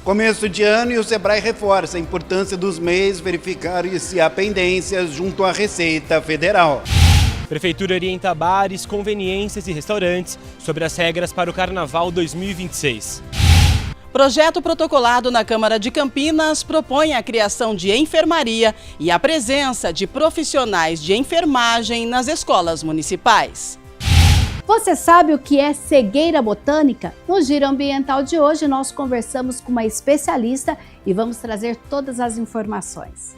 Começo de ano e o Sebrae reforça a importância dos MEIs verificarem se há pendências junto à Receita Federal. Prefeitura orienta bares, conveniências e restaurantes sobre as regras para o Carnaval 2026. Projeto protocolado na Câmara de Campinas propõe a criação de enfermaria e a presença de profissionais de enfermagem nas escolas municipais. Você sabe o que é cegueira botânica? No Giro Ambiental de hoje, nós conversamos com uma especialista e vamos trazer todas as informações.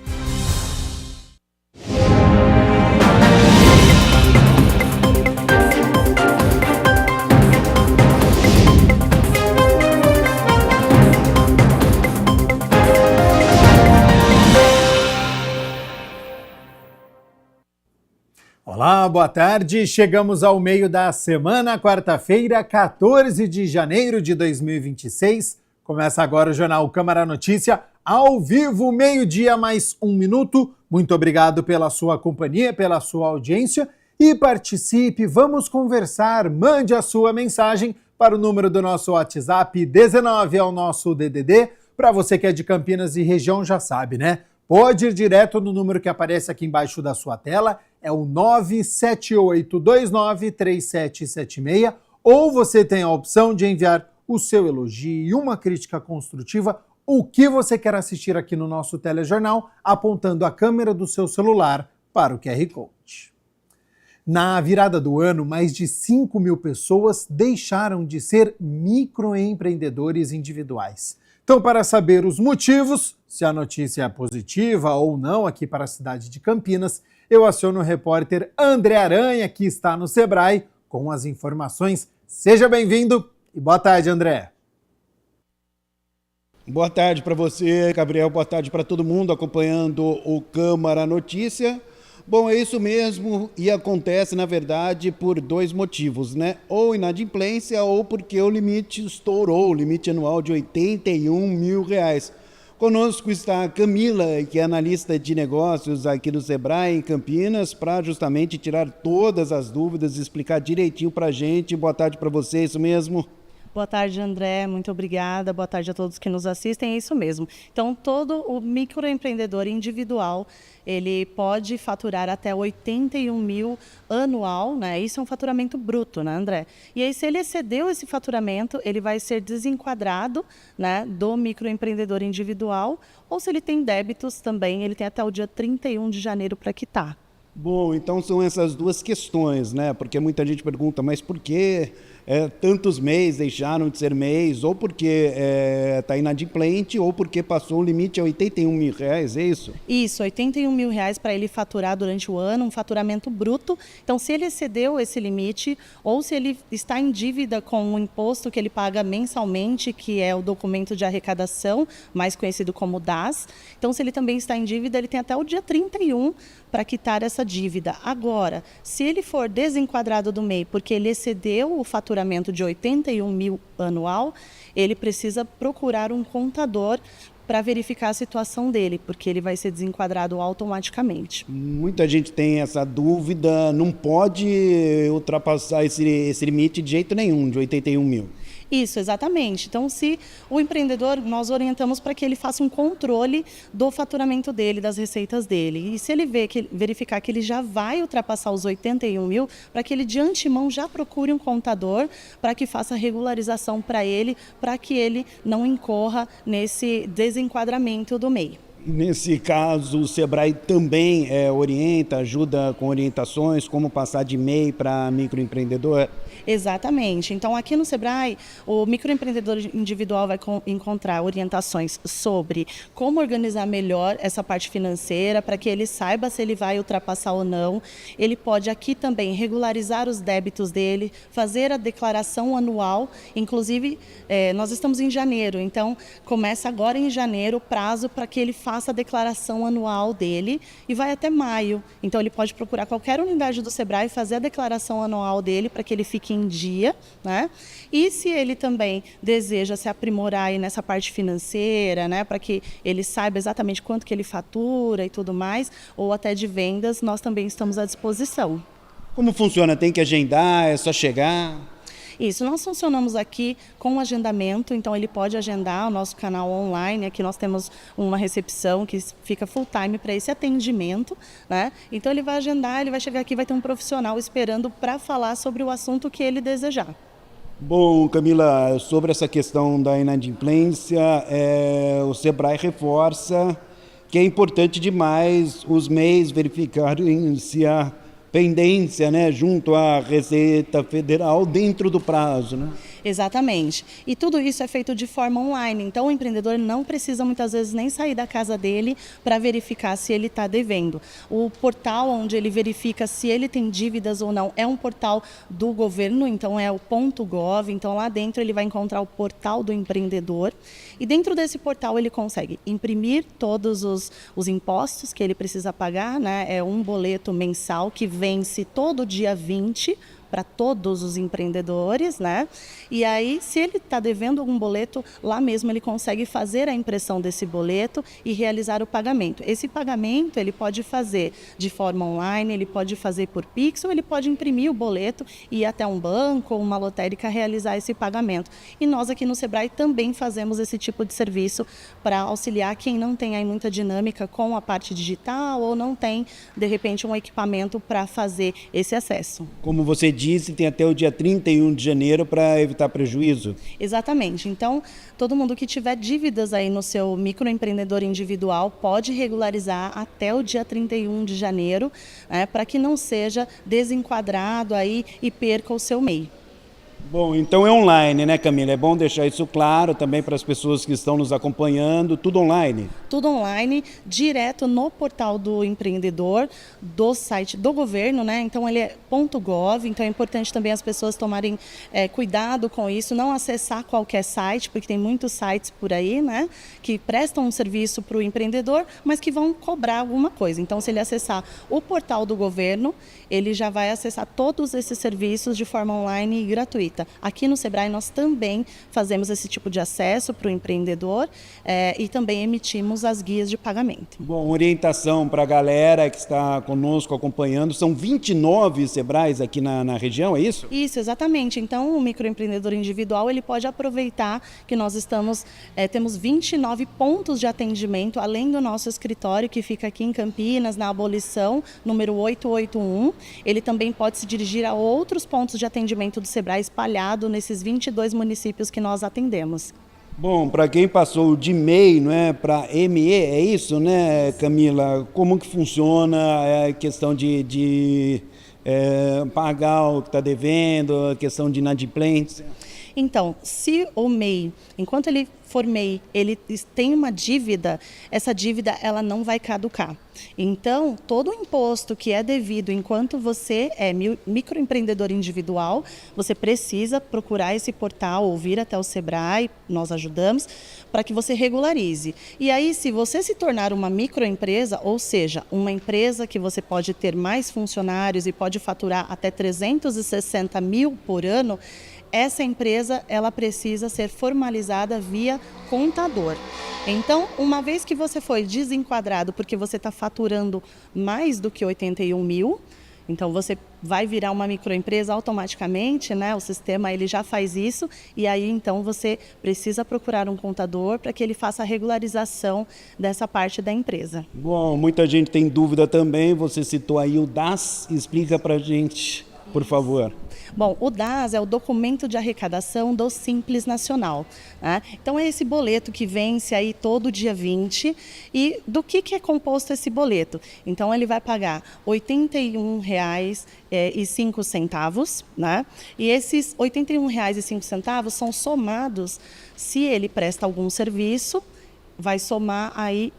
Olá, boa tarde. Chegamos ao meio da semana, quarta-feira, 14 de janeiro de 2026. Começa agora o Jornal Câmara Notícia, ao vivo, meio-dia mais 1 minuto. Muito obrigado pela sua companhia, pela sua audiência e participe. Vamos conversar. Mande a sua mensagem para o número do nosso WhatsApp, 19 é o nosso DDD. Para você que é de Campinas e região já sabe, né? Pode ir direto no número que aparece aqui embaixo da sua tela, é o 978293776, ou você tem a opção de enviar o seu elogio e uma crítica construtiva, o que você quer assistir aqui no nosso telejornal, apontando a câmera do seu celular para o QR Code. Na virada do ano, mais de 5 mil pessoas deixaram de ser microempreendedores individuais. Então, para saber os motivos, se a notícia é positiva ou não aqui para a cidade de Campinas, eu aciono o repórter André Aranha, que está no Sebrae, com as informações. Seja bem-vindo e boa tarde, André. Boa tarde para você, Gabriel. Boa tarde para todo mundo acompanhando o Câmara Notícia. Bom, é isso mesmo, e acontece, na verdade, por dois motivos, né? Ou inadimplência ou porque o limite estourou, o limite anual de R$81 mil. Conosco está a Camila, que é analista de negócios aqui do Sebrae em Campinas, para justamente tirar todas as dúvidas e explicar direitinho para a gente. Boa tarde para você, é isso mesmo? Boa tarde, André. Muito obrigada. Boa tarde a todos que nos assistem. É isso mesmo. Então, todo o microempreendedor individual, ele pode faturar até 81 mil anual, né? Isso é um faturamento bruto, né, André? E aí, se ele excedeu esse faturamento, ele vai ser desenquadrado, né, do microempreendedor individual, ou se ele tem débitos também, ele tem até o dia 31 de janeiro para quitar. Bom, então são essas duas questões, né? Porque muita gente pergunta, mas por que tantos MEIs deixaram de ser MEIs? Ou porque está inadimplente, ou porque passou o limite a R$81 mil, é isso? Isso, R$81 mil para ele faturar durante o ano, um faturamento bruto. Então, se ele excedeu esse limite, ou se ele está em dívida com o imposto que ele paga mensalmente, que é o documento de arrecadação, mais conhecido como DAS. Então, se ele também está em dívida, ele tem até o dia 31 para quitar essa dívida. Agora, se ele for desenquadrado do MEI porque ele excedeu o faturamento de 81 mil anual, ele precisa procurar um contador para verificar a situação dele, porque ele vai ser desenquadrado automaticamente. Muita gente tem essa dúvida, não pode ultrapassar esse limite de jeito nenhum, de 81 mil. Isso, exatamente. Então, se o empreendedor, nós orientamos para que ele faça um controle do faturamento dele, das receitas dele. E se ele verificar que ele já vai ultrapassar os 81 mil, para que ele de antemão já procure um contador para que faça regularização para ele que ele não incorra nesse desenquadramento do MEI. Nesse caso, o Sebrae também orienta, ajuda com orientações, como passar de MEI para microempreendedor? Exatamente. Então, aqui no Sebrae, o microempreendedor individual vai encontrar orientações sobre como organizar melhor essa parte financeira, para que ele saiba se ele vai ultrapassar ou não. Ele pode aqui também regularizar os débitos dele, fazer a declaração anual. Inclusive, nós estamos em janeiro, então começa agora em janeiro o prazo para que ele faça a declaração anual dele e vai até maio. Então, ele pode procurar qualquer unidade do Sebrae e fazer a declaração anual dele para que ele fique em dia, né? E se ele também deseja se aprimorar aí nessa parte financeira, né, para que ele saiba exatamente quanto que ele fatura e tudo mais, ou até de vendas, nós também estamos à disposição. Como funciona? Tem que agendar? É só chegar? Isso, nós funcionamos aqui com agendamento, então ele pode agendar o nosso canal online. Aqui nós temos uma recepção que fica full time para esse atendimento, né? Então ele vai agendar, ele vai chegar aqui, vai ter um profissional esperando para falar sobre o assunto que ele desejar. Bom, Camila, sobre essa questão da inadimplência, o Sebrae reforça que é importante demais os MEIs verificarem se há pendência, né, junto à Receita Federal dentro do prazo, né? Exatamente. E tudo isso é feito de forma online, então o empreendedor não precisa muitas vezes nem sair da casa dele para verificar se ele está devendo. O portal onde ele verifica se ele tem dívidas ou não é um portal do governo, então é o .gov, então lá dentro ele vai encontrar o portal do empreendedor e dentro desse portal ele consegue imprimir todos os impostos que ele precisa pagar, né? É um boleto mensal que vence todo dia 20 para todos os empreendedores, né? E aí, se ele está devendo algum boleto, lá mesmo ele consegue fazer a impressão desse boleto e realizar o pagamento. Esse pagamento ele pode fazer de forma online, ele pode fazer por Pix, ou ele pode imprimir o boleto e ir até um banco ou uma lotérica realizar esse pagamento. E nós aqui no Sebrae também fazemos esse tipo de serviço para auxiliar quem não tem aí muita dinâmica com a parte digital ou não tem, de repente, um equipamento para fazer esse acesso. Como você disse, tem até o dia 31 de janeiro para evitar prejuízo. Exatamente. Então, todo mundo que tiver dívidas aí no seu microempreendedor individual pode regularizar até o dia 31 de janeiro, né, para que não seja desenquadrado aí e perca o seu MEI. Bom, então é online, né, Camila? É bom deixar isso claro também para as pessoas que estão nos acompanhando, tudo online. Tudo online, direto no portal do empreendedor, do site do governo, né? Então ele é .gov, então é importante também as pessoas tomarem cuidado com isso, não acessar qualquer site, porque tem muitos sites por aí, né? Que prestam um serviço para o empreendedor, mas que vão cobrar alguma coisa. Então se ele acessar o portal do governo, ele já vai acessar todos esses serviços de forma online e gratuita. Aqui no Sebrae nós também fazemos esse tipo de acesso para o empreendedor e também emitimos as guias de pagamento. Bom, orientação para a galera que está conosco acompanhando, são 29 Sebrais aqui na região, é isso? Isso, exatamente. Então o microempreendedor individual ele pode aproveitar que nós temos 29 pontos de atendimento, além do nosso escritório que fica aqui em Campinas, na Abolição, número 881. Ele também pode se dirigir a outros pontos de atendimento do Sebrae espalhado nesses 22 municípios que nós atendemos. Bom, para quem passou de MEI, não é, para ME, é isso, né, Camila? Como que funciona a questão de pagar o que está devendo, a questão de inadimplência? Então, se o MEI, enquanto ele for MEI, ele tem uma dívida, essa dívida ela não vai caducar. Então, todo o imposto que é devido enquanto você é microempreendedor individual, você precisa procurar esse portal ou vir até o Sebrae, nós ajudamos, para que você regularize. E aí, se você se tornar uma microempresa, ou seja, uma empresa que você pode ter mais funcionários e pode faturar até 360 mil por ano, essa empresa ela precisa ser formalizada via contador. Então, uma vez que você foi desenquadrado porque você está faturando mais do que 81 mil, então você vai virar uma microempresa automaticamente, né? O sistema ele já faz isso e aí então você precisa procurar um contador para que ele faça a regularização dessa parte da empresa. Bom, muita gente tem dúvida também, você citou aí o DAS, explica para a gente, por favor. Bom, o DAS é o documento de arrecadação do Simples Nacional, né? Então é esse boleto que vence aí todo dia 20 e do que é composto esse boleto? Então ele vai pagar R$ 81,05, né? E esses R$ 81,05 são somados se ele presta algum serviço, vão somar R$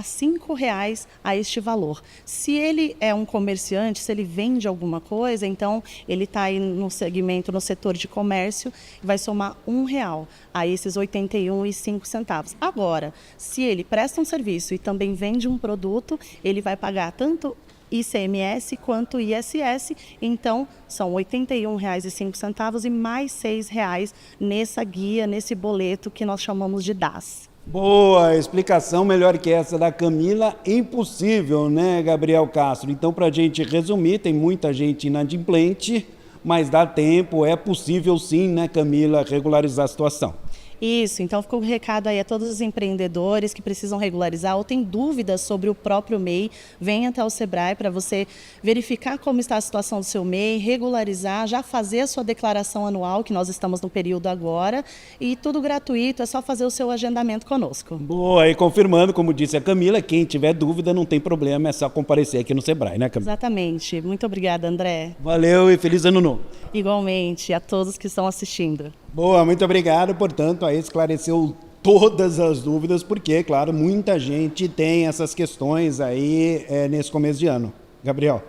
5,00 a este valor. Se ele é um comerciante, se ele vende alguma coisa, então ele está aí no segmento, no setor de comércio, vai somar R$ 1,00 a esses R$ 81,05. Agora, se ele presta um serviço e também vende um produto, ele vai pagar tanto ICMS quanto ISS, então são R$ 81,05 e mais R$ 6,00 nessa guia, nesse boleto que nós chamamos de DAS. Boa, explicação melhor que essa da Camila, impossível, né, Gabriel Castro? Então, para a gente resumir, tem muita gente inadimplente, mas dá tempo, é possível sim, né, Camila, regularizar a situação. Isso, então ficou o recado aí a todos os empreendedores que precisam regularizar ou têm dúvidas sobre o próprio MEI, venha até o Sebrae para você verificar como está a situação do seu MEI, regularizar, já fazer a sua declaração anual, que nós estamos no período agora, e tudo gratuito, é só fazer o seu agendamento conosco. Boa, e confirmando, como disse a Camila, quem tiver dúvida não tem problema, é só comparecer aqui no Sebrae, né, Camila? Exatamente, muito obrigada, André. Valeu e feliz ano novo. Igualmente, a todos que estão assistindo. Boa, muito obrigado, portanto, aí esclareceu todas as dúvidas, porque, claro, muita gente tem essas questões aí nesse começo de ano. Gabriel.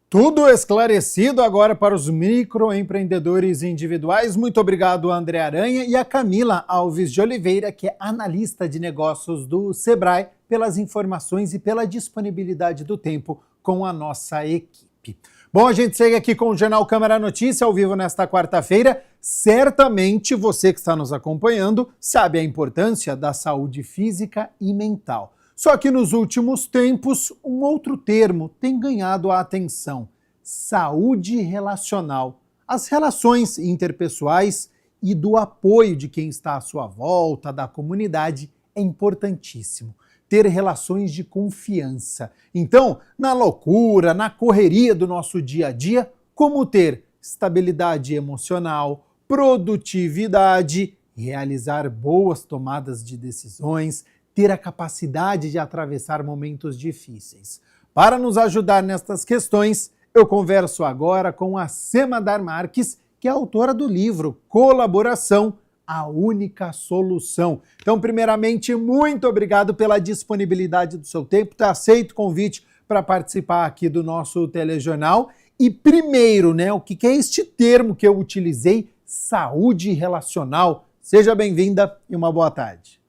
Tudo esclarecido agora para os microempreendedores individuais. Muito obrigado, André Aranha e a Camila Alves de Oliveira, que é analista de negócios do Sebrae, pelas informações e pela disponibilidade do tempo com a nossa equipe. Bom, a gente segue aqui com o Jornal Câmara Notícia, ao vivo nesta quarta-feira. Certamente você que está nos acompanhando sabe a importância da saúde física e mental. Só que nos últimos tempos, um outro termo tem ganhado a atenção: saúde relacional. As relações interpessoais e do apoio de quem está à sua volta, da comunidade, é importantíssimo. Ter relações de confiança. Então, na loucura, na correria do nosso dia a dia, como ter estabilidade emocional, produtividade, realizar boas tomadas de decisões, ter a capacidade de atravessar momentos difíceis. Para nos ajudar nestas questões, eu converso agora com a Semadar Marques, que é autora do livro Colaboração, a única solução. Então, primeiramente, muito obrigado pela disponibilidade do seu tempo, ter aceito o convite para participar aqui do nosso telejornal. E primeiro, né, o que é este termo que eu utilizei, saúde relacional? Seja bem-vinda e uma boa tarde.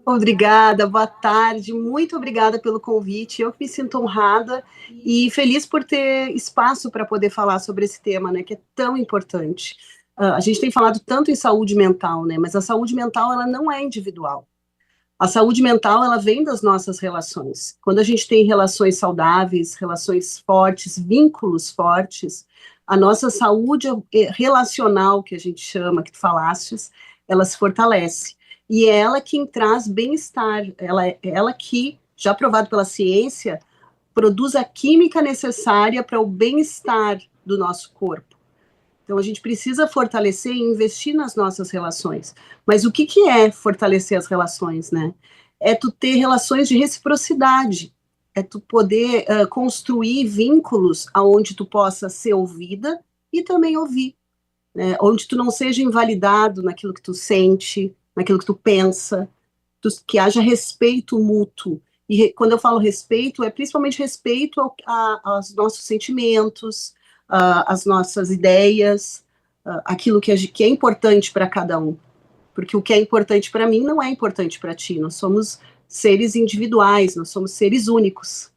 Obrigada, boa tarde, muito obrigada pelo convite. Eu me sinto honrada e feliz por ter espaço para poder falar sobre esse tema, né, que é tão importante. A gente tem falado tanto em saúde mental, né, mas a saúde mental ela não é individual. A saúde mental ela vem das nossas relações. Quando a gente tem relações saudáveis, relações fortes, vínculos fortes, a nossa saúde relacional, que a gente chama, que tu falastes, ela se fortalece. E é ela quem traz bem-estar, ela que, já provado pela ciência, produz a química necessária para o bem-estar do nosso corpo. Então, a gente precisa fortalecer e investir nas nossas relações. Mas o que é fortalecer as relações, né? É tu ter relações de reciprocidade, é tu poder construir vínculos onde tu possa ser ouvida e também ouvir, né? Onde tu não seja invalidado naquilo que tu sente, naquilo que tu pensa, que haja respeito mútuo. E quando eu falo respeito, é principalmente respeito aos nossos sentimentos, as nossas ideias, aquilo que é importante para cada um. Porque o que é importante para mim não é importante para ti. Nós somos seres individuais, nós somos seres únicos.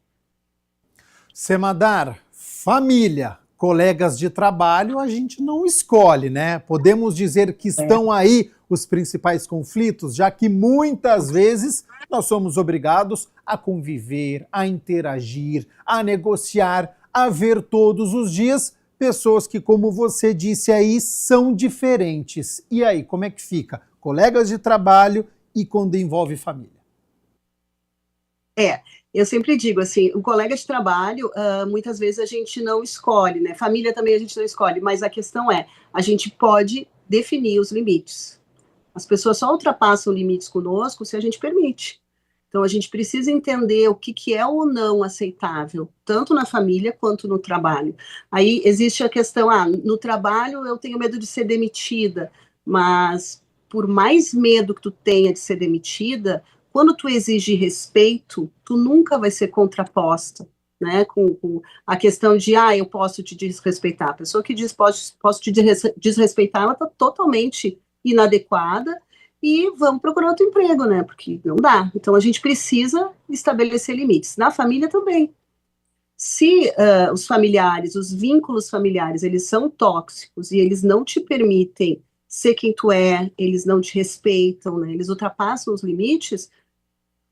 Semadar, família, colegas de trabalho, a gente não escolhe, né? Podemos dizer que estão aí os principais conflitos, já que muitas vezes nós somos obrigados a conviver, a interagir, a negociar, a ver todos os dias pessoas que, como você disse aí, são diferentes. E aí, como é que fica? Colegas de trabalho e quando envolve família? Eu sempre digo assim, o colega de trabalho, muitas vezes a gente não escolhe, né? Família também a gente não escolhe, mas a questão é, a gente pode definir os limites. As pessoas só ultrapassam limites conosco se a gente permite. Então, a gente precisa entender o que é ou não aceitável, tanto na família quanto no trabalho. Aí existe a questão, no trabalho eu tenho medo de ser demitida, mas por mais medo que tu tenha de ser demitida, quando tu exige respeito, tu nunca vai ser contraposta, né, com a questão de, eu posso te desrespeitar. A pessoa que diz posso te desrespeitar, ela está totalmente inadequada, e vamos procurar outro emprego, né? Porque não dá. Então, a gente precisa estabelecer limites. Na família também. Se os familiares, os vínculos familiares, eles são tóxicos e eles não te permitem ser quem tu é, eles não te respeitam, né? Eles ultrapassam os limites,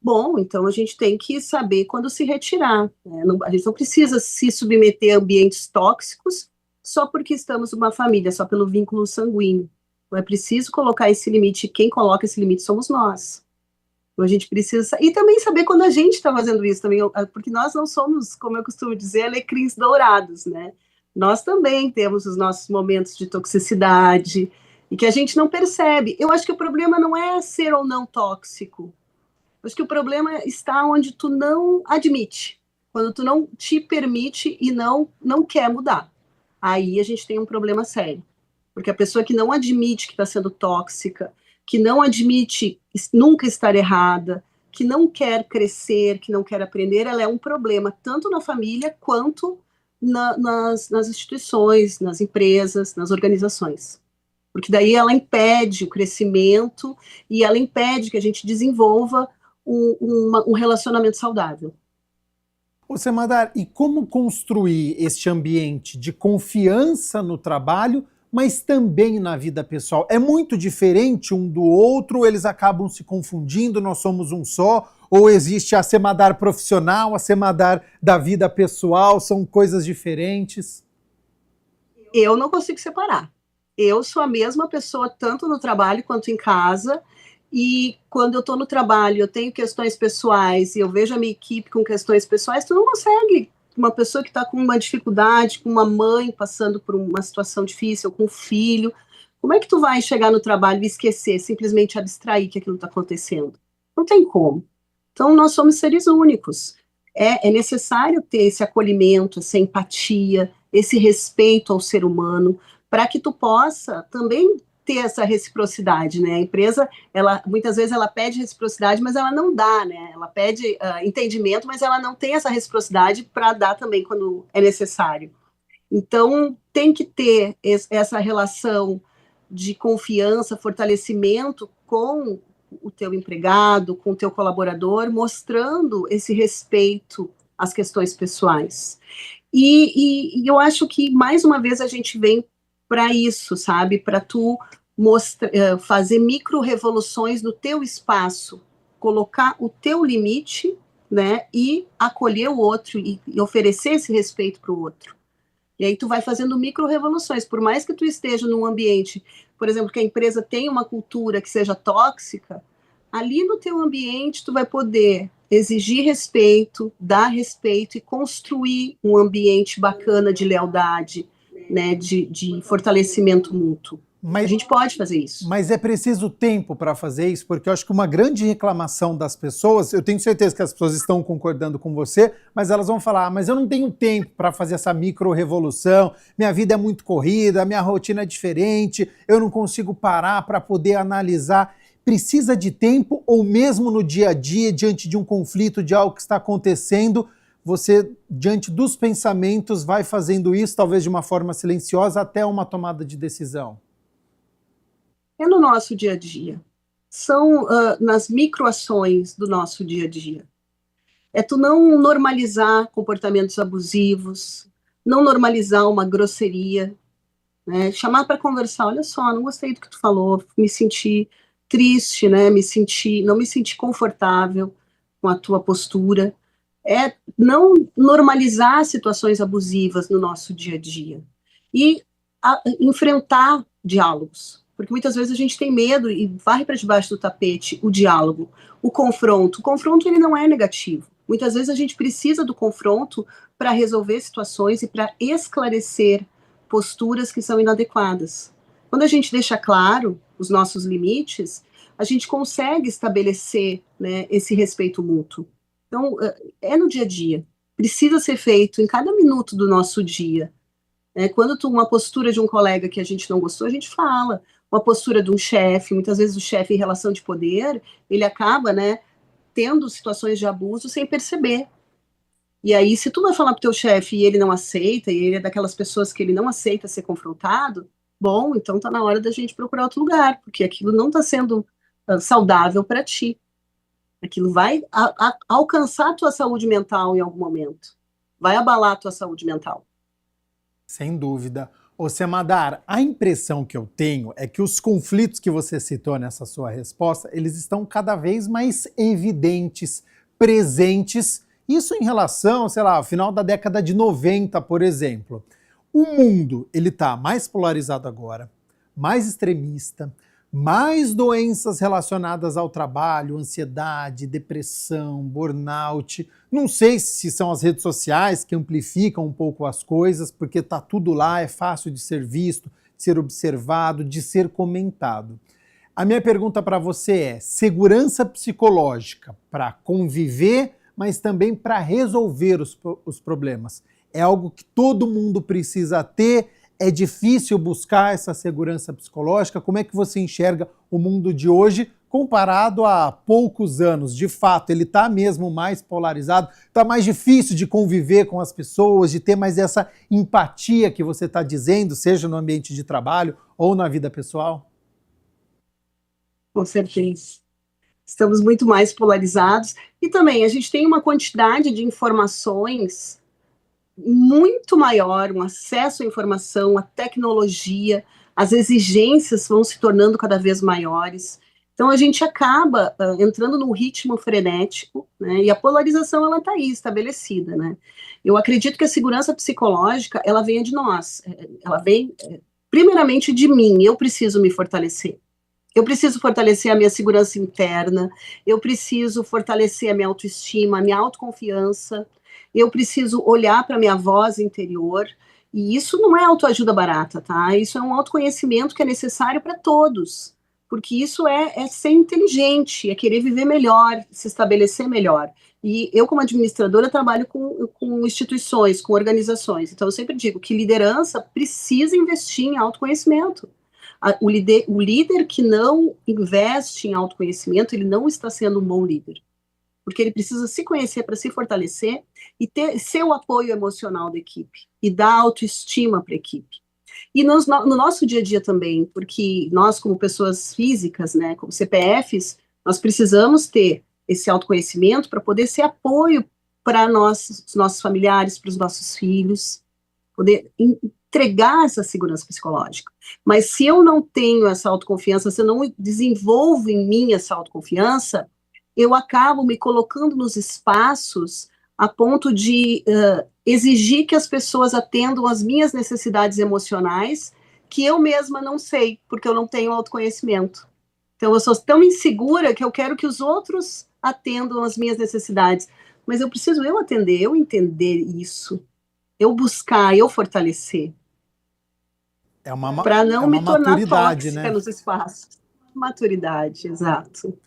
bom, então a gente tem que saber quando se retirar, né? A gente não precisa se submeter a ambientes tóxicos só porque estamos numa família, só pelo vínculo sanguíneo. Não é preciso colocar esse limite, quem coloca esse limite somos nós. Então a gente precisa, e também saber quando a gente está fazendo isso também, porque nós não somos, como eu costumo dizer, alecrins dourados, né? Nós também temos os nossos momentos de toxicidade, e que a gente não percebe. Eu acho que o problema não é ser ou não tóxico. Eu acho que o problema está onde tu não admite, quando tu não te permite e não quer mudar. Aí a gente tem um problema sério. Porque a pessoa que não admite que está sendo tóxica, que não admite nunca estar errada, que não quer crescer, que não quer aprender, ela é um problema tanto na família quanto nas instituições, nas empresas, nas organizações. Porque daí ela impede o crescimento e ela impede que a gente desenvolva um relacionamento saudável. Ô, Semadar, e como construir este ambiente de confiança no trabalho, mas também na vida pessoal? É muito diferente um do outro, eles acabam se confundindo, nós somos um só, ou existe a Semadar profissional, a Semadar da vida pessoal, são coisas diferentes? Eu não consigo separar. Eu sou a mesma pessoa tanto no trabalho quanto em casa, e quando eu estou no trabalho, eu tenho questões pessoais, e eu vejo a minha equipe com questões pessoais, tu não consegue. Uma pessoa que está com uma dificuldade, com uma mãe passando por uma situação difícil, com um filho, como é que tu vai chegar no trabalho e esquecer, simplesmente abstrair que aquilo está acontecendo? Não tem como. Então, nós somos seres únicos. É necessário ter esse acolhimento, essa empatia, esse respeito ao ser humano, para que tu possa também ter essa reciprocidade, né? A empresa, muitas vezes ela pede reciprocidade, mas ela não dá, né? Ela pede entendimento, mas ela não tem essa reciprocidade para dar também quando é necessário. Então, tem que ter essa relação de confiança, fortalecimento com o teu empregado, com o teu colaborador, mostrando esse respeito às questões pessoais. E eu acho que, mais uma vez, a gente vem para isso, sabe? Para tu fazer micro-revoluções no teu espaço, colocar o teu limite, né? E acolher o outro e oferecer esse respeito para o outro. E aí tu vai fazendo micro-revoluções. Por mais que tu esteja num ambiente, por exemplo, que a empresa tenha uma cultura que seja tóxica, ali no teu ambiente tu vai poder exigir respeito, dar respeito e construir um ambiente bacana de lealdade, né, de fortalecimento mútuo. A gente pode fazer isso. Mas é preciso tempo para fazer isso, porque eu acho que uma grande reclamação das pessoas, eu tenho certeza que as pessoas estão concordando com você, mas elas vão falar, mas eu não tenho tempo para fazer essa micro-revolução, minha vida é muito corrida, minha rotina é diferente, eu não consigo parar para poder analisar. Precisa de tempo ou mesmo no dia a dia, diante de um conflito, de algo que está acontecendo, você, diante dos pensamentos, vai fazendo isso, talvez de uma forma silenciosa, até uma tomada de decisão? É no nosso dia a dia. São nas microações do nosso dia a dia. É tu não normalizar comportamentos abusivos, não normalizar uma grosseria, né? Chamar para conversar, olha só, não gostei do que tu falou, me senti triste, né? Não me senti confortável com a tua postura. É não normalizar situações abusivas no nosso dia a dia e enfrentar diálogos, porque muitas vezes a gente tem medo e varre para debaixo do tapete o diálogo, o confronto. O confronto ele não é negativo. Muitas vezes a gente precisa do confronto para resolver situações e para esclarecer posturas que são inadequadas. Quando a gente deixa claro os nossos limites, a gente consegue estabelecer, né, esse respeito mútuo. Então, é no dia a dia. Precisa ser feito em cada minuto do nosso dia. Quando uma postura de um colega que a gente não gostou, a gente fala. Uma postura de um chefe, muitas vezes o chefe em relação de poder, ele acaba, né, tendo situações de abuso sem perceber. E aí, se tu vai falar pro teu chefe e ele não aceita, e ele é daquelas pessoas que ele não aceita ser confrontado, bom, então tá na hora da gente procurar outro lugar, porque aquilo não tá sendo saudável para ti. Aquilo vai alcançar a tua saúde mental em algum momento. Vai abalar a tua saúde mental. Sem dúvida. Ô, Semadar, a impressão que eu tenho é que os conflitos que você citou nessa sua resposta, eles estão cada vez mais evidentes, presentes, isso em relação, sei lá, ao final da década de 90, por exemplo. O mundo, ele está mais polarizado agora, mais extremista, mais doenças relacionadas ao trabalho, ansiedade, depressão, burnout. Não sei se são as redes sociais que amplificam um pouco as coisas, porque está tudo lá, é fácil de ser visto, de ser observado, de ser comentado. A minha pergunta para você é: segurança psicológica para conviver, mas também para resolver os problemas, é algo que todo mundo precisa ter? É difícil buscar essa segurança psicológica? Como é que você enxerga o mundo de hoje comparado a poucos anos? De fato, ele está mesmo mais polarizado? Está mais difícil de conviver com as pessoas, de ter mais essa empatia que você está dizendo, seja no ambiente de trabalho ou na vida pessoal? Com certeza. Estamos muito mais polarizados. E também a gente tem uma quantidade de informações muito maior, um acesso à informação, à tecnologia, as exigências vão se tornando cada vez maiores. Então a gente acaba entrando num ritmo frenético, né? E a polarização ela está aí estabelecida, né? Eu acredito que a segurança psicológica ela vem de nós, ela vem primeiramente de mim. Eu preciso me fortalecer. Eu preciso fortalecer a minha segurança interna, eu preciso fortalecer a minha autoestima, a minha autoconfiança, eu preciso olhar para a minha voz interior, e isso não é autoajuda barata, tá? Isso é um autoconhecimento que é necessário para todos, porque isso é ser inteligente, é querer viver melhor, se estabelecer melhor. E eu, como administradora, trabalho com instituições, com organizações, então eu sempre digo que liderança precisa investir em autoconhecimento. O líder que não investe em autoconhecimento, ele não está sendo um bom líder. Porque ele precisa se conhecer para se fortalecer e ter seu apoio emocional da equipe e dar autoestima para a equipe. E no nosso dia a dia também, porque nós como pessoas físicas, né, como CPFs, nós precisamos ter esse autoconhecimento para poder ser apoio para nossos familiares, para os nossos filhos, poder entregar essa segurança psicológica. Mas se eu não tenho essa autoconfiança, se eu não desenvolvo em mim essa autoconfiança, eu acabo me colocando nos espaços a ponto de exigir que as pessoas atendam às minhas necessidades emocionais, que eu mesma não sei, porque eu não tenho autoconhecimento. Então, eu sou tão insegura que eu quero que os outros atendam às minhas necessidades. Mas eu preciso eu atender, eu entender isso, eu buscar, eu fortalecer. Para não me tornar tóxica, né, nos espaços. Maturidade, exato.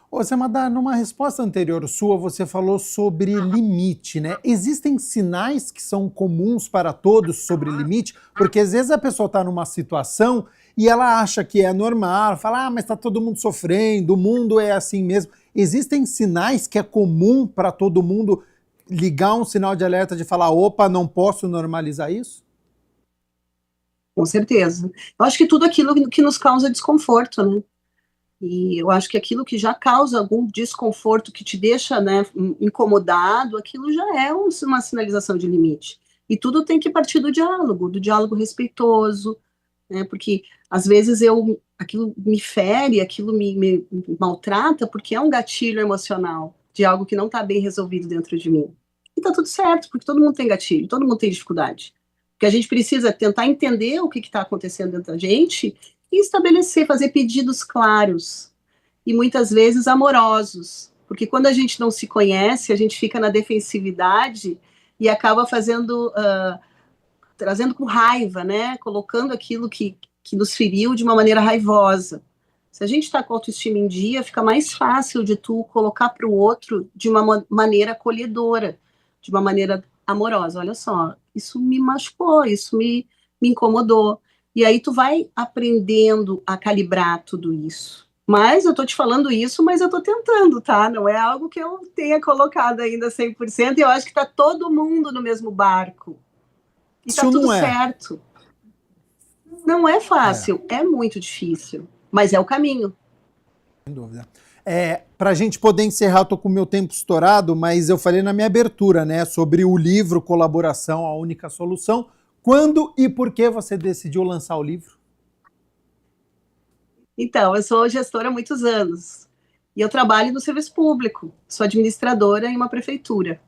Ô, Semadar, numa resposta anterior sua, você falou sobre limite, né? Existem sinais que são comuns para todos sobre limite? Porque às vezes a pessoa está numa situação e ela acha que é normal, fala, mas está todo mundo sofrendo, o mundo é assim mesmo. Existem sinais que é comum para todo mundo ligar um sinal de alerta de falar, opa, não posso normalizar isso? Com certeza. Eu acho que tudo aquilo que nos causa desconforto, né? E eu acho que aquilo que já causa algum desconforto, que te deixa, né, incomodado, aquilo já é uma sinalização de limite. E tudo tem que partir do diálogo respeitoso, né, porque às vezes aquilo me fere, aquilo me maltrata, porque é um gatilho emocional de algo que não está bem resolvido dentro de mim. E está tudo certo, porque todo mundo tem gatilho, todo mundo tem dificuldade. Porque a gente precisa tentar entender o que está acontecendo dentro da gente e estabelecer, fazer pedidos claros e muitas vezes amorosos, porque quando a gente não se conhece, a gente fica na defensividade e acaba trazendo com raiva, né? Colocando aquilo que nos feriu de uma maneira raivosa. Se a gente está com a autoestima em dia, fica mais fácil de tu colocar para o outro de uma maneira acolhedora, de uma maneira amorosa. Olha só, isso me machucou, isso me incomodou. E aí tu vai aprendendo a calibrar tudo isso. Mas eu tô te falando isso, mas eu tô tentando, tá? Não é algo que eu tenha colocado ainda 100%, e eu acho que tá todo mundo no mesmo barco. E tá tudo certo. Não é fácil, é muito difícil, mas é o caminho. Sem dúvida. Para a gente poder encerrar, eu tô com o meu tempo estourado, mas eu falei na minha abertura, né, sobre o livro Colaboração, a Única Solução. Quando e por que você decidiu lançar o livro? Então, eu sou gestora há muitos anos e eu trabalho no serviço público, sou administradora em uma prefeitura.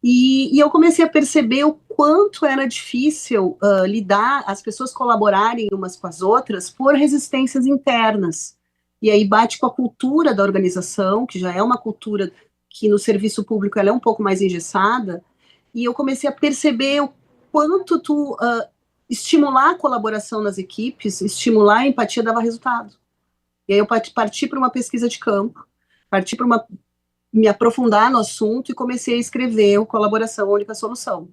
E eu comecei a perceber o quanto era difícil lidar, as pessoas colaborarem umas com as outras por resistências internas. E aí bate com a cultura da organização, que já é uma cultura que no serviço público ela é um pouco mais engessada, e eu comecei a perceber o quanto estimular a colaboração nas equipes, estimular a empatia dava resultado. E aí eu parti para uma pesquisa de campo, parti para me aprofundar no assunto e comecei a escrever o Colaboração, a Única Solução.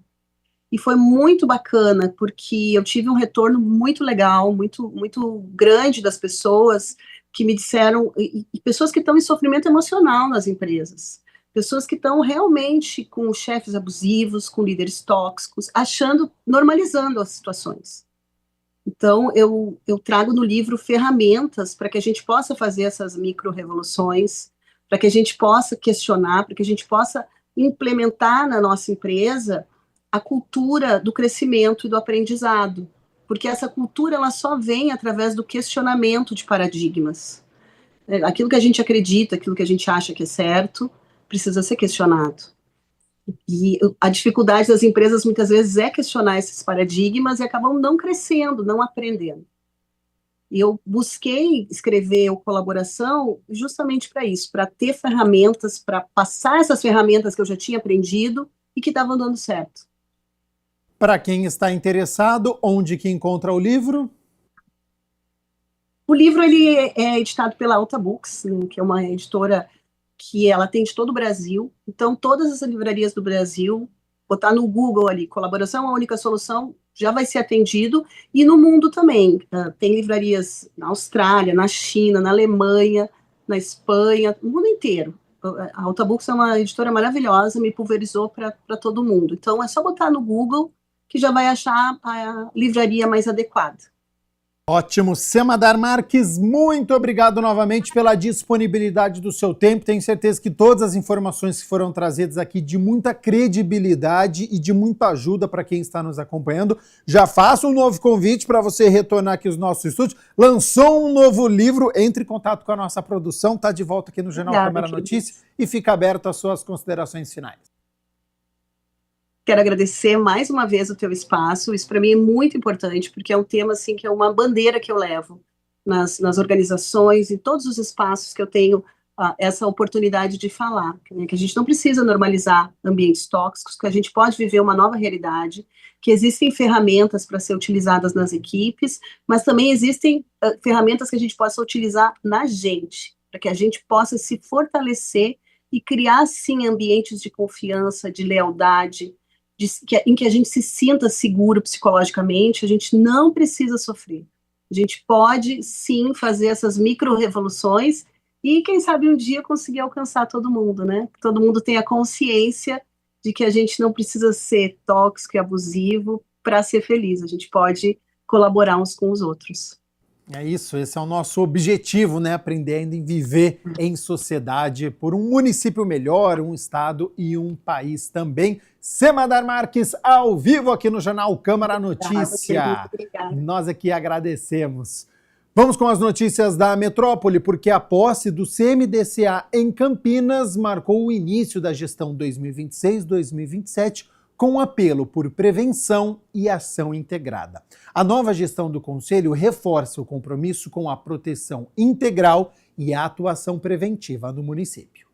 E foi muito bacana, porque eu tive um retorno muito legal, muito, muito grande das pessoas que me disseram, e pessoas que estão em sofrimento emocional nas empresas, pessoas que estão realmente com chefes abusivos, com líderes tóxicos, normalizando as situações. Então, eu trago no livro ferramentas para que a gente possa fazer essas micro-revoluções, para que a gente possa questionar, para que a gente possa implementar na nossa empresa a cultura do crescimento e do aprendizado, porque essa cultura ela só vem através do questionamento de paradigmas. Aquilo que a gente acredita, aquilo que a gente acha que é certo, precisa ser questionado. E a dificuldade das empresas muitas vezes é questionar esses paradigmas e acabam não crescendo, não aprendendo. E eu busquei escrever o Colaboração justamente para isso, para ter ferramentas, para passar essas ferramentas que eu já tinha aprendido e que estavam dando certo. Para quem está interessado, onde que encontra o livro? O livro ele é editado pela Alta Books, né, que é uma editora que ela atende todo o Brasil. Então, todas as livrarias do Brasil, botar no Google ali, Colaboração, a Única Solução, já vai ser atendido, e no mundo também. Tem livrarias na Austrália, na China, na Alemanha, na Espanha, no mundo inteiro. A Alta Books é uma editora maravilhosa, me pulverizou para todo mundo. Então, é só botar no Google que já vai achar a livraria mais adequada. Ótimo. Semadar Marques, muito obrigado novamente pela disponibilidade do seu tempo. Tenho certeza que todas as informações que foram trazidas aqui de muita credibilidade e de muita ajuda para quem está nos acompanhando. Já faço um novo convite para você retornar aqui aos nossos estúdios. Lançou um novo livro, entre em contato com a nossa produção, está de volta aqui no Jornal Câmara Notícias e fica aberto às suas considerações finais. Quero agradecer mais uma vez o teu espaço, isso para mim é muito importante, porque é um tema assim, que é uma bandeira que eu levo nas organizações e todos os espaços que eu tenho essa oportunidade de falar, que a gente não precisa normalizar ambientes tóxicos, que a gente pode viver uma nova realidade, que existem ferramentas para ser utilizadas nas equipes, mas também existem ferramentas que a gente possa utilizar na gente, para que a gente possa se fortalecer e criar, sim, ambientes de confiança, de lealdade, em que a gente se sinta seguro psicologicamente, a gente não precisa sofrer. A gente pode, sim, fazer essas micro-revoluções e, quem sabe, um dia conseguir alcançar todo mundo, né? Que todo mundo tenha consciência de que a gente não precisa ser tóxico e abusivo para ser feliz. A gente pode colaborar uns com os outros. É isso, esse é o nosso objetivo, né? Aprendendo a viver em sociedade por um município melhor, um estado e um país também. Semadar Marques, ao vivo aqui no Jornal Câmara Notícia. Nós aqui agradecemos. Vamos com as notícias da metrópole, porque a posse do CMDCA em Campinas marcou o início da gestão 2026-2027, com apelo por prevenção e ação integrada. A nova gestão do Conselho reforça o compromisso com a proteção integral e a atuação preventiva no município.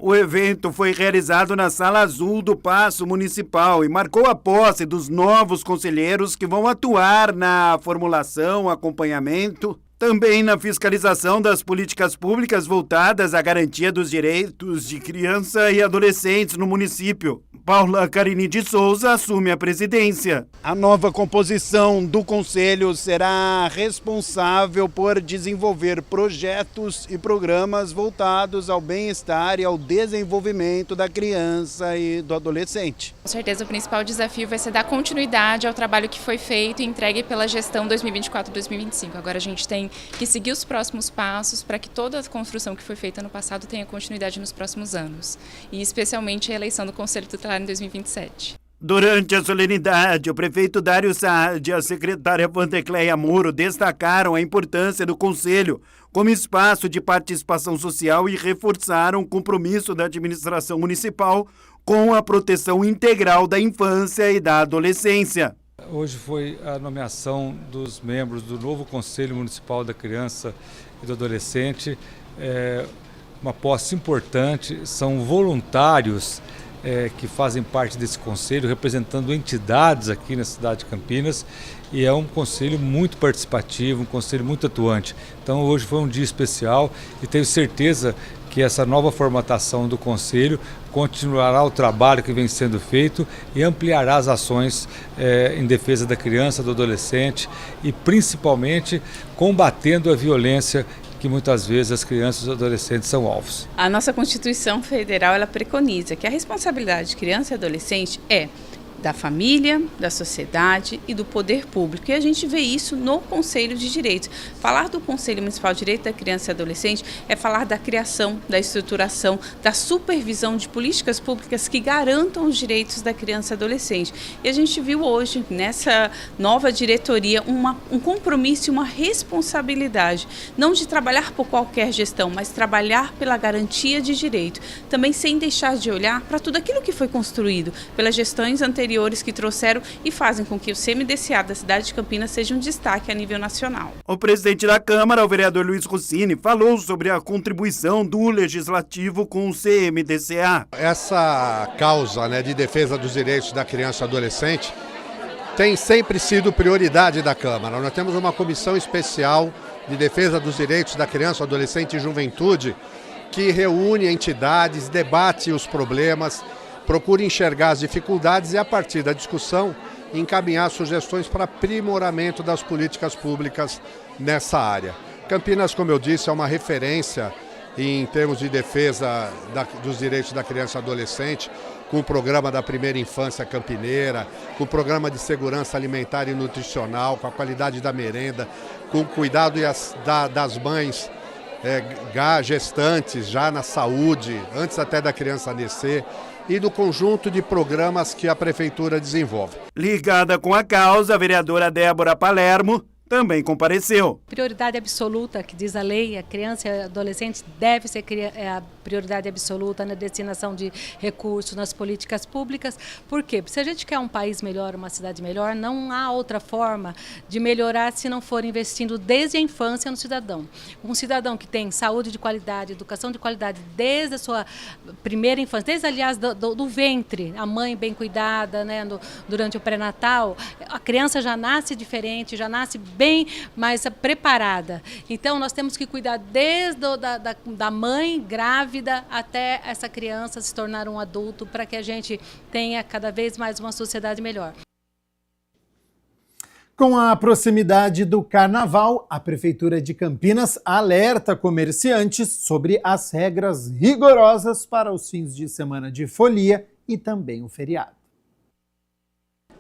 O evento foi realizado na Sala Azul do Paço Municipal e marcou a posse dos novos conselheiros que vão atuar na formulação, acompanhamento, também na fiscalização das políticas públicas voltadas à garantia dos direitos de criança e adolescentes no município. Paula Carini de Souza assume a presidência. A nova composição do Conselho será responsável por desenvolver projetos e programas voltados ao bem-estar e ao desenvolvimento da criança e do adolescente. Com certeza o principal desafio vai ser dar continuidade ao trabalho que foi feito e entregue pela gestão 2024-2025. Agora a gente tem que seguir os próximos passos para que toda a construção que foi feita no passado tenha continuidade nos próximos anos. E especialmente a eleição do Conselho Tutelar em 2027. Durante a solenidade, o prefeito Dário Saad e a secretária Vandecleia Moro destacaram a importância do Conselho como espaço de participação social e reforçaram o compromisso da administração municipal com a proteção integral da infância e da adolescência. Hoje foi a nomeação dos membros do novo Conselho Municipal da Criança e do Adolescente. Uma posse importante, são voluntários que fazem parte desse conselho, representando entidades aqui na cidade de Campinas, e é um conselho muito participativo, um conselho muito atuante. Então hoje foi um dia especial e tenho certeza que essa nova formatação do conselho continuará o trabalho que vem sendo feito e ampliará as ações em defesa da criança, do adolescente e principalmente combatendo a violência que muitas vezes as crianças e os adolescentes são alvos. A nossa Constituição Federal ela preconiza que a responsabilidade de criança e adolescente é da família, da sociedade e do poder público. E a gente vê isso no Conselho de Direitos. Falar do Conselho Municipal de Direito da Criança e Adolescente é falar da criação, da estruturação, da supervisão de políticas públicas que garantam os direitos da criança e adolescente. E a gente viu hoje, nessa nova diretoria, um compromisso e uma responsabilidade, não de trabalhar por qualquer gestão, mas trabalhar pela garantia de direito. Também sem deixar de olhar para tudo aquilo que foi construído pelas gestões anteriores que trouxeram e fazem com que o CMDCA da cidade de Campinas seja um destaque a nível nacional. O presidente da Câmara, o vereador Luiz Rossini, falou sobre a contribuição do Legislativo com o CMDCA. Essa causa, de defesa dos direitos da criança e adolescente tem sempre sido prioridade da Câmara. Nós temos uma comissão especial de defesa dos direitos da criança, adolescente e juventude que reúne entidades, debate os problemas, procura enxergar as dificuldades e, a partir da discussão, encaminhar sugestões para aprimoramento das políticas públicas nessa área. Campinas, como eu disse, é uma referência em termos de defesa dos direitos da criança e adolescente, com o programa da primeira infância campineira, com o programa de segurança alimentar e nutricional, com a qualidade da merenda, com o cuidado das mães gestantes, já na saúde, antes até da criança nascer, e do conjunto de programas que a Prefeitura desenvolve. Ligada com a causa, a vereadora Débora Palermo também compareceu. Prioridade absoluta, que diz a lei, a criança e adolescente deve ser a prioridade absoluta na destinação de recursos nas políticas públicas. Por quê? Porque se a gente quer um país melhor, uma cidade melhor, não há outra forma de melhorar se não for investindo desde a infância no cidadão. Um cidadão que tem saúde de qualidade, educação de qualidade desde a sua primeira infância, desde, aliás, do ventre, a mãe bem cuidada, durante o pré-natal, a criança já nasce diferente, já nasce bem mais preparada. Então, nós temos que cuidar desde da mãe grávida até essa criança se tornar um adulto, para que a gente tenha cada vez mais uma sociedade melhor. Com a proximidade do Carnaval, a Prefeitura de Campinas alerta comerciantes sobre as regras rigorosas para os fins de semana de folia e também o feriado.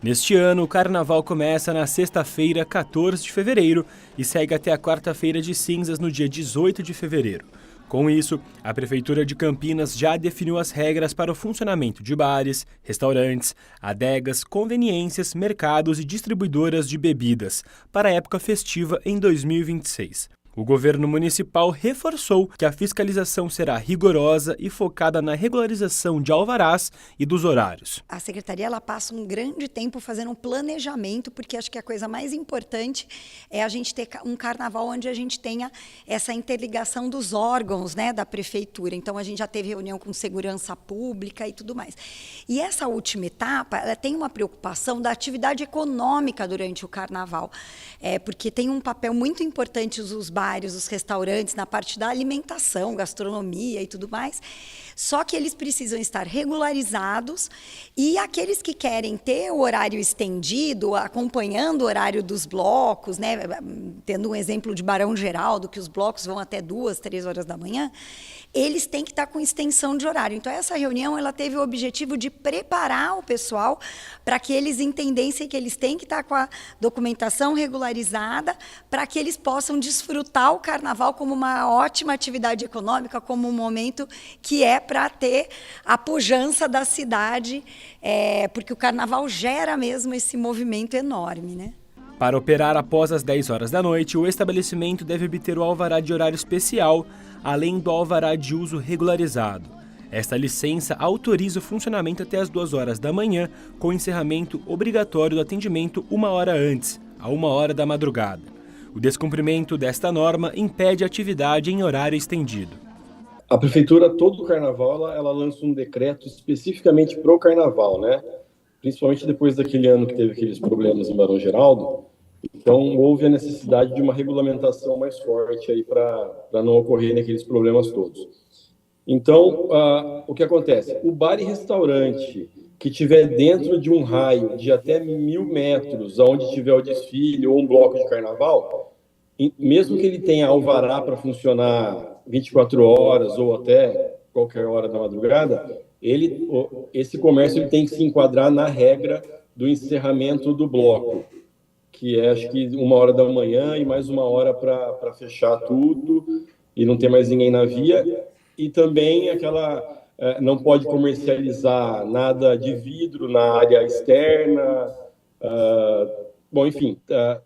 Neste ano, o Carnaval começa na sexta-feira, 14 de fevereiro, e segue até a quarta-feira de cinzas, no dia 18 de fevereiro. Com isso, a Prefeitura de Campinas já definiu as regras para o funcionamento de bares, restaurantes, adegas, conveniências, mercados e distribuidoras de bebidas para a época festiva em 2026. O governo municipal reforçou que a fiscalização será rigorosa e focada na regularização de alvarás e dos horários. A secretaria ela passa um grande tempo fazendo um planejamento, porque acho que a coisa mais importante é a gente ter um carnaval onde a gente tenha essa interligação dos órgãos, da prefeitura. Então, a gente já teve reunião com segurança pública e tudo mais. E essa última etapa, ela tem uma preocupação da atividade econômica durante o carnaval, porque tem um papel muito importante os bares, os restaurantes, na parte da alimentação, gastronomia e tudo mais. Só que eles precisam estar regularizados e aqueles que querem ter o horário estendido, acompanhando o horário dos blocos, tendo um exemplo de Barão Geraldo, que os blocos vão até 2, 3 horas da manhã, eles têm que estar com extensão de horário. Então, essa reunião ela teve o objetivo de preparar o pessoal para que eles entendessem que eles têm que estar com a documentação regularizada para que eles possam desfrutar o carnaval como uma ótima atividade econômica, como um momento que é para ter a pujança da cidade, porque o carnaval gera mesmo esse movimento enorme, né? Para operar após as 10 horas da noite, o estabelecimento deve obter o alvará de horário especial, além do alvará de uso regularizado. Esta licença autoriza o funcionamento até as 2 horas da manhã, com encerramento obrigatório do atendimento 1 hora antes, a 1 hora da madrugada. O descumprimento desta norma impede a atividade em horário estendido. A prefeitura, todo o carnaval, ela lança um decreto especificamente para o carnaval, né? Principalmente depois daquele ano que teve aqueles problemas em Barão Geraldo. Então, houve a necessidade de uma regulamentação mais forte aí para não ocorrerem aqueles problemas todos. Então, o que acontece? O bar e restaurante que tiver dentro de um raio de até 1.000 metros, onde tiver o desfile ou um bloco de carnaval, mesmo que ele tenha alvará para funcionar 24 horas ou até qualquer hora da madrugada, esse comércio ele tem que se enquadrar na regra do encerramento do bloco, que é, acho que 1 hora da manhã e mais 1 hora para fechar tudo e não ter mais ninguém na via. E também não pode comercializar nada de vidro na área externa. Bom, enfim,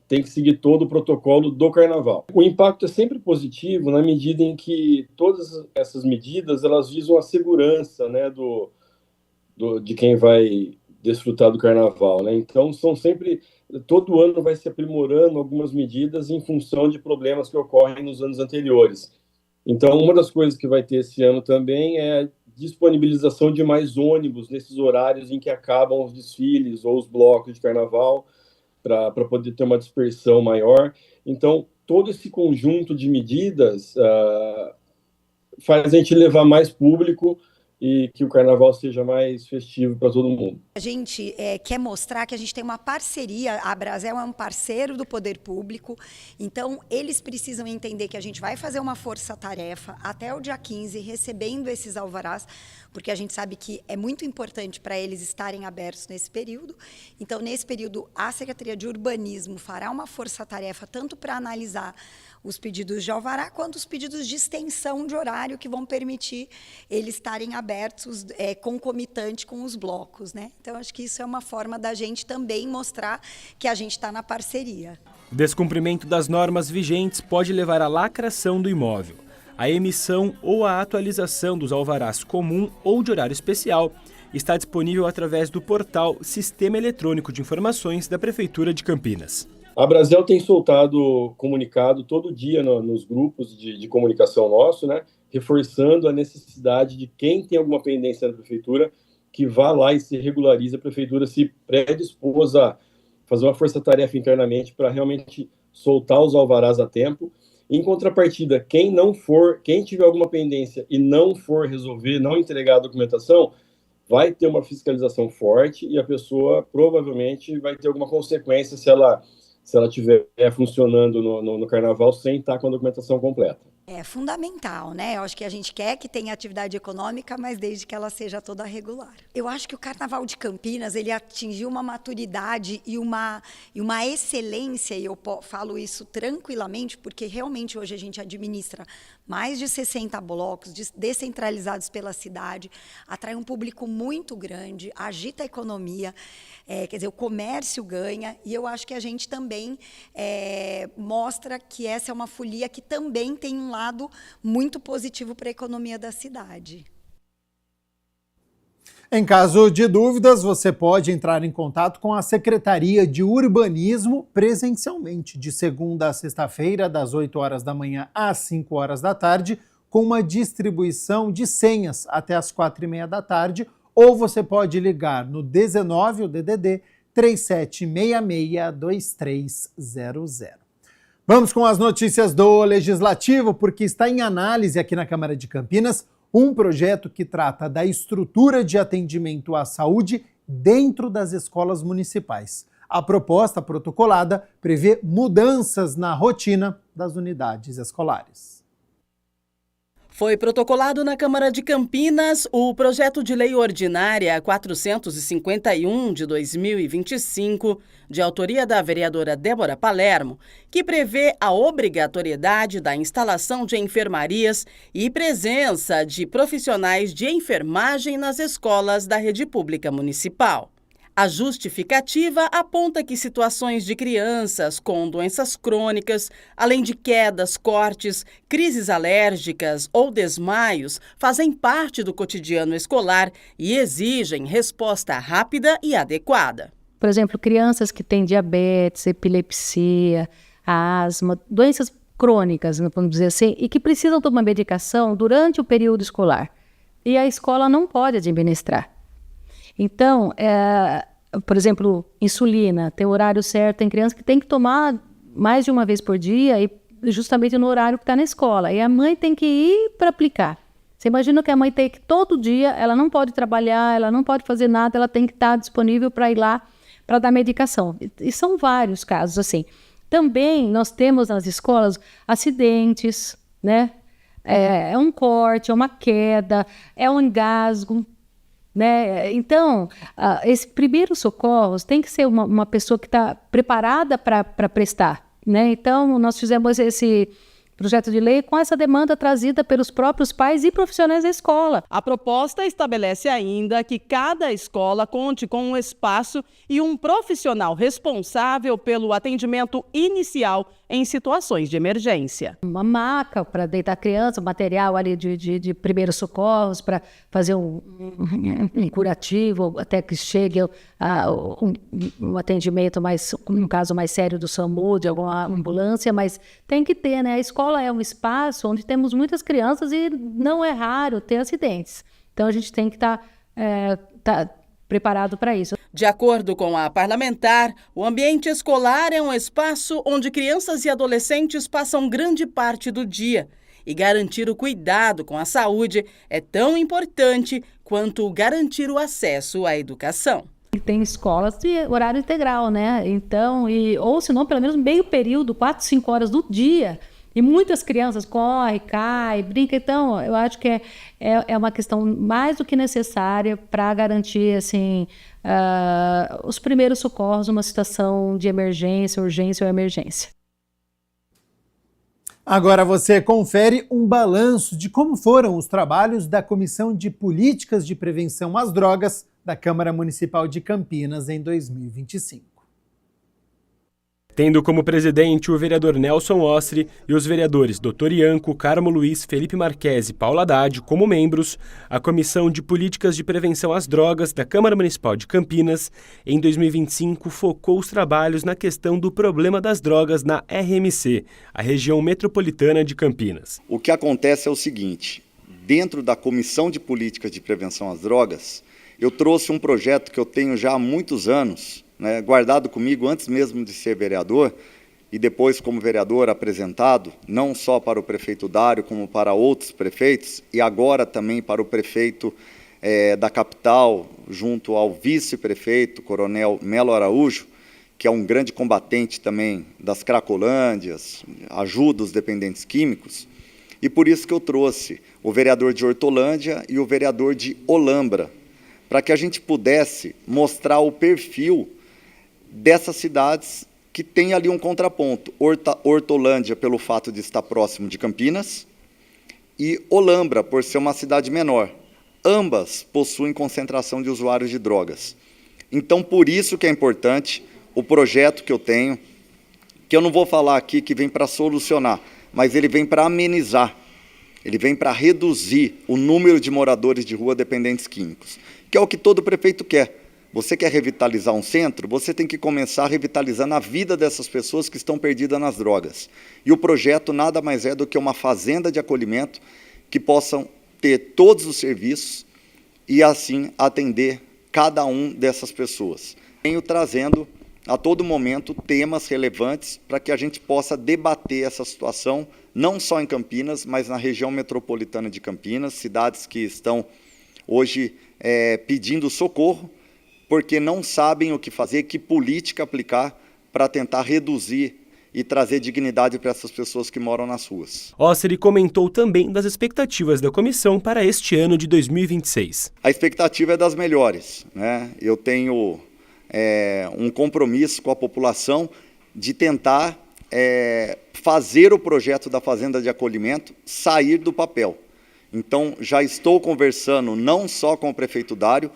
tem que seguir todo o protocolo do carnaval. O impacto é sempre positivo na medida em que todas essas medidas elas visam a segurança, né, de quem vai desfrutar do carnaval, né? Então, todo ano vai se aprimorando algumas medidas em função de problemas que ocorrem nos anos anteriores. Então, uma das coisas que vai ter esse ano também é a disponibilização de mais ônibus nesses horários em que acabam os desfiles ou os blocos de carnaval, para poder ter uma dispersão maior. Então, todo esse conjunto de medidas faz a gente levar mais público e que o carnaval seja mais festivo para todo mundo. A gente quer mostrar que a gente tem uma parceria, a Brasel é um parceiro do poder público, então eles precisam entender que a gente vai fazer uma força-tarefa até o dia 15, recebendo esses alvarás, porque a gente sabe que é muito importante para eles estarem abertos nesse período. Então, nesse período, a Secretaria de Urbanismo fará uma força-tarefa tanto para analisar os pedidos de alvará, quanto os pedidos de extensão de horário que vão permitir eles estarem abertos concomitante com os blocos, né? Então, acho que isso é uma forma da gente também mostrar que a gente está na parceria. O descumprimento das normas vigentes pode levar à lacração do imóvel. A emissão ou a atualização dos alvarás comum ou de horário especial está disponível através do portal Sistema Eletrônico de Informações da Prefeitura de Campinas. A Brasel tem soltado comunicado todo dia nos grupos de comunicação nosso, né, reforçando a necessidade de quem tem alguma pendência na prefeitura que vá lá e se regularize. A prefeitura se predispôs a fazer uma força-tarefa internamente para realmente soltar os alvarás a tempo. Em contrapartida, quem tiver alguma pendência e não for resolver, não entregar a documentação, vai ter uma fiscalização forte e a pessoa provavelmente vai ter alguma consequência se ela estiver funcionando no carnaval sem estar com a documentação completa. É fundamental, né? Eu acho que a gente quer que tenha atividade econômica, mas desde que ela seja toda regular. Eu acho que o Carnaval de Campinas, ele atingiu uma maturidade e uma excelência, e eu falo isso tranquilamente, porque realmente hoje a gente administra mais de 60 blocos descentralizados pela cidade, atrai um público muito grande, agita a economia, quer dizer, o comércio ganha, e eu acho que a gente também mostra que essa é uma folia que também tem um lado muito positivo para a economia da cidade. Em caso de dúvidas, você pode entrar em contato com a Secretaria de Urbanismo presencialmente, de segunda a sexta-feira, das 8 horas da manhã às 5 horas da tarde, com uma distribuição de senhas até as 4h30 da tarde, ou você pode ligar no 19, o DDD, 3766-2300. Vamos com as notícias do Legislativo, porque está em análise aqui na Câmara de Campinas um projeto que trata da estrutura de atendimento à saúde dentro das escolas municipais. A proposta protocolada prevê mudanças na rotina das unidades escolares. Foi protocolado na Câmara de Campinas o projeto de lei ordinária 451 de 2025, de autoria da vereadora Débora Palermo, que prevê a obrigatoriedade da instalação de enfermarias e presença de profissionais de enfermagem nas escolas da rede pública municipal. A justificativa aponta que situações de crianças com doenças crônicas, além de quedas, cortes, crises alérgicas ou desmaios, fazem parte do cotidiano escolar e exigem resposta rápida e adequada. Por exemplo, crianças que têm diabetes, epilepsia, asma, doenças crônicas, vamos dizer assim, e que precisam tomar medicação durante o período escolar. E a escola não pode administrar. Então, por exemplo, insulina, tem o horário certo, tem criança que tem que tomar mais de uma vez por dia, e justamente no horário que está na escola. E a mãe tem que ir para aplicar. Você imagina que a mãe tem que todo dia, ela não pode trabalhar, ela não pode fazer nada, ela tem que estar disponível para ir lá para dar medicação. E são vários casos assim. Também nós temos nas escolas acidentes, né? É um corte, é uma queda, é um engasgo, né? Então, esse primeiro socorros tem que ser uma pessoa que está preparada para prestar, né? Então, nós fizemos esse projeto de lei com essa demanda trazida pelos próprios pais e profissionais da escola. A proposta estabelece ainda que cada escola conte com um espaço e um profissional responsável pelo atendimento inicial em situações de emergência. Uma maca para deitar a criança, material ali de primeiros socorros para fazer um curativo até que chegue um atendimento mais, um caso mais sério do SAMU, de alguma ambulância, mas tem que ter, né? A escola é um espaço onde temos muitas crianças e não é raro ter acidentes. Então a gente tem que estar preparado para isso. De acordo com a parlamentar, o ambiente escolar é um espaço onde crianças e adolescentes passam grande parte do dia. E garantir o cuidado com a saúde é tão importante quanto garantir o acesso à educação. Tem escolas de horário integral, né? Então, ou se não, pelo menos meio período, 4, 5 horas do dia. E muitas crianças correm, caem, brincam. Então, eu acho que é uma questão mais do que necessária para garantir assim, os primeiros socorros numa situação de emergência, urgência ou emergência. Agora você confere um balanço de como foram os trabalhos da Comissão de Políticas de Prevenção às Drogas da Câmara Municipal de Campinas em 2025. Tendo como presidente o vereador Nelson Ostri e os vereadores Dr. Ianco, Carmo Luiz, Felipe Marques e Paula Haddad como membros, a Comissão de Políticas de Prevenção às Drogas da Câmara Municipal de Campinas, em 2025, focou os trabalhos na questão do problema das drogas na RMC, a região metropolitana de Campinas. O que acontece é o seguinte, dentro da Comissão de Políticas de Prevenção às Drogas, eu trouxe um projeto que eu tenho já há muitos anos, guardado comigo antes mesmo de ser vereador, e depois como vereador apresentado, não só para o prefeito Dário, como para outros prefeitos, e agora também para o prefeito da capital, junto ao vice-prefeito, Coronel Melo Araújo, que é um grande combatente também das cracolândias, ajuda os dependentes químicos, e por isso que eu trouxe o vereador de Hortolândia e o vereador de Olambra, para que a gente pudesse mostrar o perfil dessas cidades que tem ali um contraponto. Hortolândia, pelo fato de estar próximo de Campinas, e Olambra, por ser uma cidade menor. Ambas possuem concentração de usuários de drogas. Então, por isso que é importante o projeto que eu tenho, que eu não vou falar aqui que vem para solucionar, mas ele vem para amenizar, ele vem para reduzir o número de moradores de rua dependentes químicos, que é o que todo prefeito quer. Você quer revitalizar um centro, você tem que começar revitalizando a vida dessas pessoas que estão perdidas nas drogas. E o projeto nada mais é do que uma fazenda de acolhimento que possam ter todos os serviços e, assim, atender cada um dessas pessoas. Venho trazendo a todo momento temas relevantes para que a gente possa debater essa situação, não só em Campinas, mas na região metropolitana de Campinas, cidades que estão hoje pedindo socorro, porque não sabem o que fazer, que política aplicar para tentar reduzir e trazer dignidade para essas pessoas que moram nas ruas. Osseri comentou também das expectativas da comissão para este ano de 2026. A expectativa é das melhores, né? Eu tenho um compromisso com a população de tentar fazer o projeto da Fazenda de Acolhimento sair do papel. Então, já estou conversando não só com o prefeito Dário,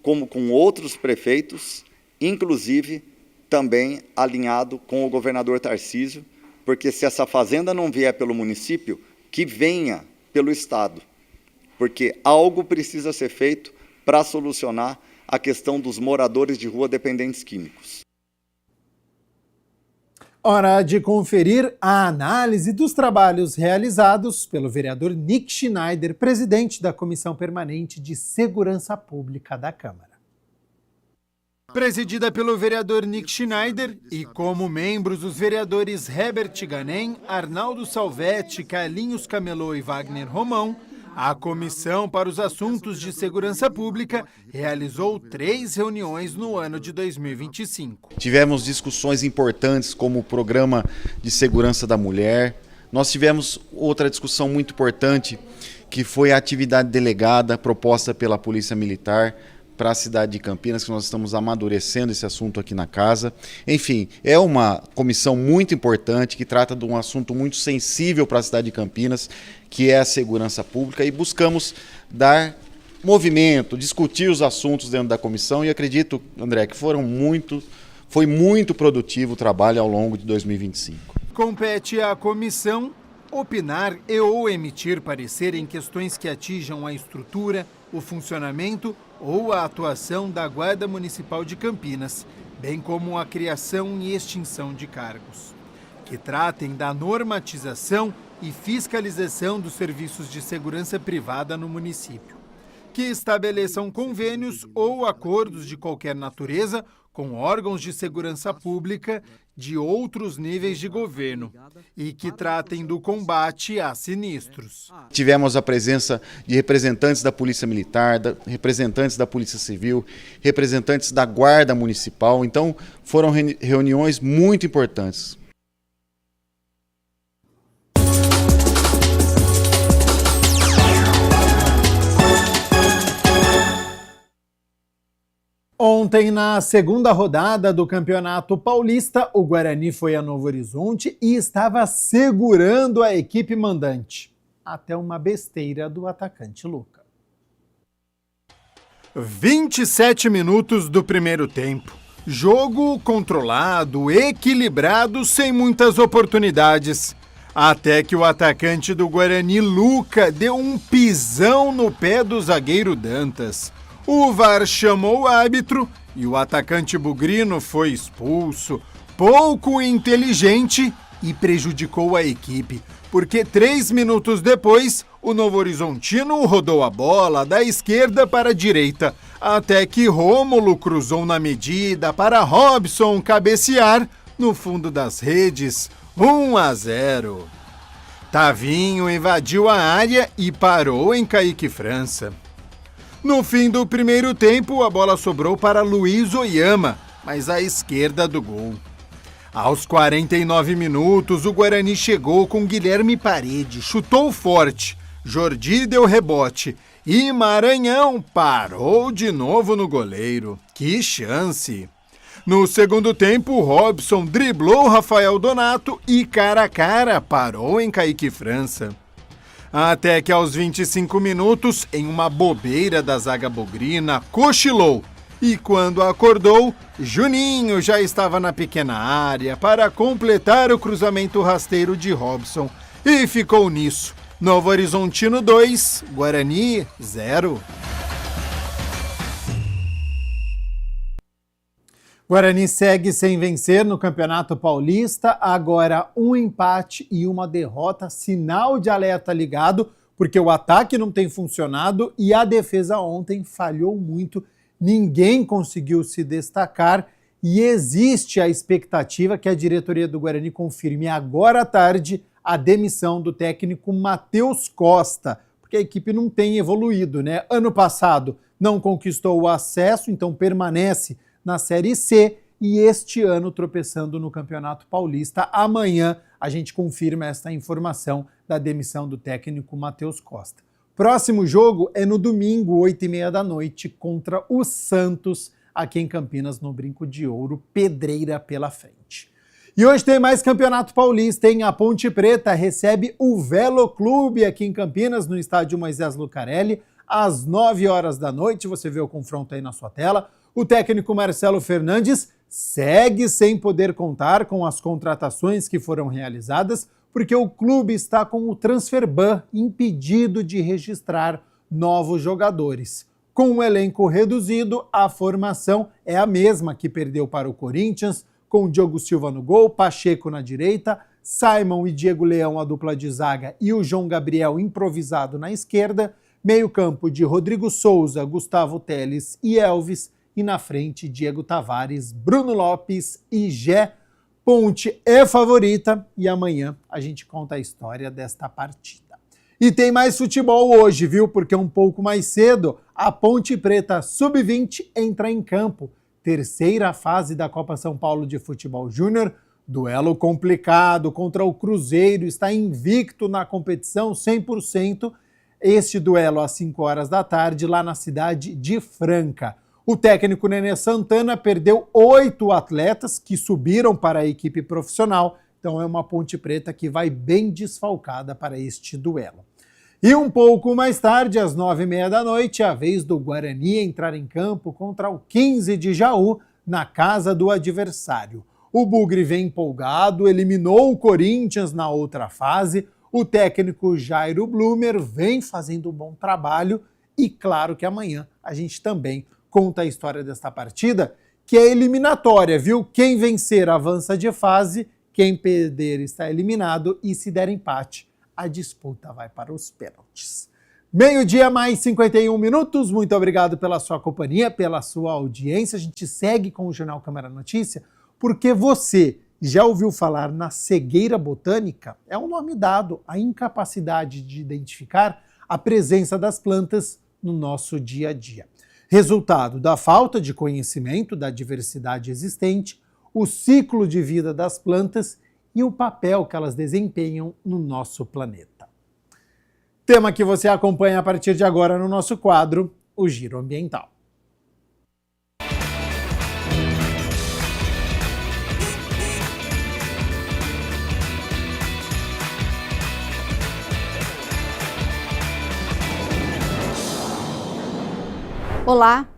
como com outros prefeitos, inclusive também alinhado com o governador Tarcísio, porque se essa fazenda não vier pelo município, que venha pelo Estado, porque algo precisa ser feito para solucionar a questão dos moradores de rua dependentes químicos. Hora de conferir a análise dos trabalhos realizados pelo vereador Nick Schneider, presidente da Comissão Permanente de Segurança Pública da Câmara. Presidida pelo vereador Nick Schneider e como membros os vereadores Herbert Ganem, Arnaldo Salvetti, Carlinhos Camelô e Wagner Romão, a Comissão para os Assuntos de Segurança Pública realizou 3 reuniões no ano de 2025. Tivemos discussões importantes como o Programa de Segurança da Mulher. Nós tivemos outra discussão muito importante, que foi a atividade delegada proposta pela Polícia Militar para a cidade de Campinas, que nós estamos amadurecendo esse assunto aqui na casa. Enfim, é uma comissão muito importante que trata de um assunto muito sensível para a cidade de Campinas, que é a segurança pública, e buscamos dar movimento, discutir os assuntos dentro da comissão, e acredito, André, que foi muito produtivo o trabalho ao longo de 2025. Compete à comissão opinar e ou emitir parecer em questões que atinjam a estrutura, o funcionamento ou a atuação da Guarda Municipal de Campinas, bem como a criação e extinção de cargos, que tratem da normatização e fiscalização dos serviços de segurança privada no município, que estabeleçam convênios ou acordos de qualquer natureza com órgãos de segurança pública de outros níveis de governo e que tratem do combate a sinistros. Tivemos a presença de representantes da Polícia Militar, representantes da Polícia Civil, representantes da Guarda Municipal, então foram reuniões muito importantes. Ontem, na segunda rodada do Campeonato Paulista, o Guarani foi a Novo Horizonte e estava segurando a equipe mandante, até uma besteira do atacante Luca. 27 minutos do primeiro tempo. Jogo controlado, equilibrado, sem muitas oportunidades. Até que o atacante do Guarani, Luca, deu um pisão no pé do zagueiro Dantas. O VAR chamou o árbitro e o atacante bugrino foi expulso. Pouco inteligente e prejudicou a equipe, porque 3 minutos depois, o Novo Horizontino rodou a bola da esquerda para a direita, até que Rômulo cruzou na medida para Robson cabecear no fundo das redes. 1-0. Tavinho invadiu a área e parou em Kaique França. No fim do primeiro tempo, a bola sobrou para Luiz Oyama, mas à esquerda do gol. Aos 49 minutos, o Guarani chegou com Guilherme Parede, chutou forte, Jordi deu rebote e Maranhão parou de novo no goleiro. Que chance! No segundo tempo, Robson driblou Rafael Donato e cara a cara parou em Kaique França. Até que aos 25 minutos, em uma bobeira da zaga bugrina, cochilou. E quando acordou, Juninho já estava na pequena área para completar o cruzamento rasteiro de Robson. E ficou nisso. Novo Horizontino 2, Guarani 0. Guarani segue sem vencer no Campeonato Paulista, agora um empate e uma derrota, sinal de alerta ligado, porque o ataque não tem funcionado e a defesa ontem falhou muito, ninguém conseguiu se destacar e existe a expectativa que a diretoria do Guarani confirme agora à tarde a demissão do técnico Matheus Costa, porque a equipe não tem evoluído, né? Ano passado não conquistou o acesso, então permanece na Série C e este ano tropeçando no Campeonato Paulista. Amanhã a gente confirma esta informação da demissão do técnico Matheus Costa. Próximo jogo é no domingo, 8h30 da noite, contra o Santos, aqui em Campinas, no Brinco de Ouro, pedreira pela frente. E hoje tem mais Campeonato Paulista, hein? A Ponte Preta recebe o Velo Clube aqui em Campinas, no estádio Moisés Lucarelli, às 9 horas da noite. Você vê o confronto aí na sua tela. O técnico Marcelo Fernandes segue sem poder contar com as contratações que foram realizadas, porque o clube está com o transfer ban impedido de registrar novos jogadores. Com um elenco reduzido, a formação é a mesma que perdeu para o Corinthians, com Diogo Silva no gol, Pacheco na direita, Simon e Diego Leão a dupla de zaga e o João Gabriel improvisado na esquerda, meio-campo de Rodrigo Souza, Gustavo Teles e Elvis, e na frente Diego Tavares, Bruno Lopes e Gé. Ponte é favorita e amanhã a gente conta a história desta partida. E tem mais futebol hoje, viu? Porque um pouco mais cedo a Ponte Preta Sub-20 entra em campo. Terceira fase da Copa São Paulo de Futebol Júnior. Duelo complicado contra o Cruzeiro, está invicto na competição 100%. Este duelo às 5 horas da tarde lá na cidade de Franca. O técnico Nenê Santana perdeu 8 atletas que subiram para a equipe profissional, então é uma Ponte Preta que vai bem desfalcada para este duelo. E um pouco mais tarde, às 9h30 da noite, é a vez do Guarani entrar em campo contra o 15 de Jaú, na casa do adversário. O Bugre vem empolgado, eliminou o Corinthians na outra fase, o técnico Jairo Blumer vem fazendo um bom trabalho e claro que amanhã a gente também conta a história desta partida, que é eliminatória, viu? Quem vencer avança de fase, quem perder está eliminado e se der empate, a disputa vai para os pênaltis. 12h mais 51 minutos, muito obrigado pela sua companhia, pela sua audiência. A gente segue com o Jornal Câmara Notícia, porque você já ouviu falar na cegueira botânica? É um nome dado à incapacidade de identificar a presença das plantas no nosso dia a dia. Resultado da falta de conhecimento da diversidade existente, o ciclo de vida das plantas e o papel que elas desempenham no nosso planeta. Tema que você acompanha a partir de agora no nosso quadro, o Giro Ambiental. Olá!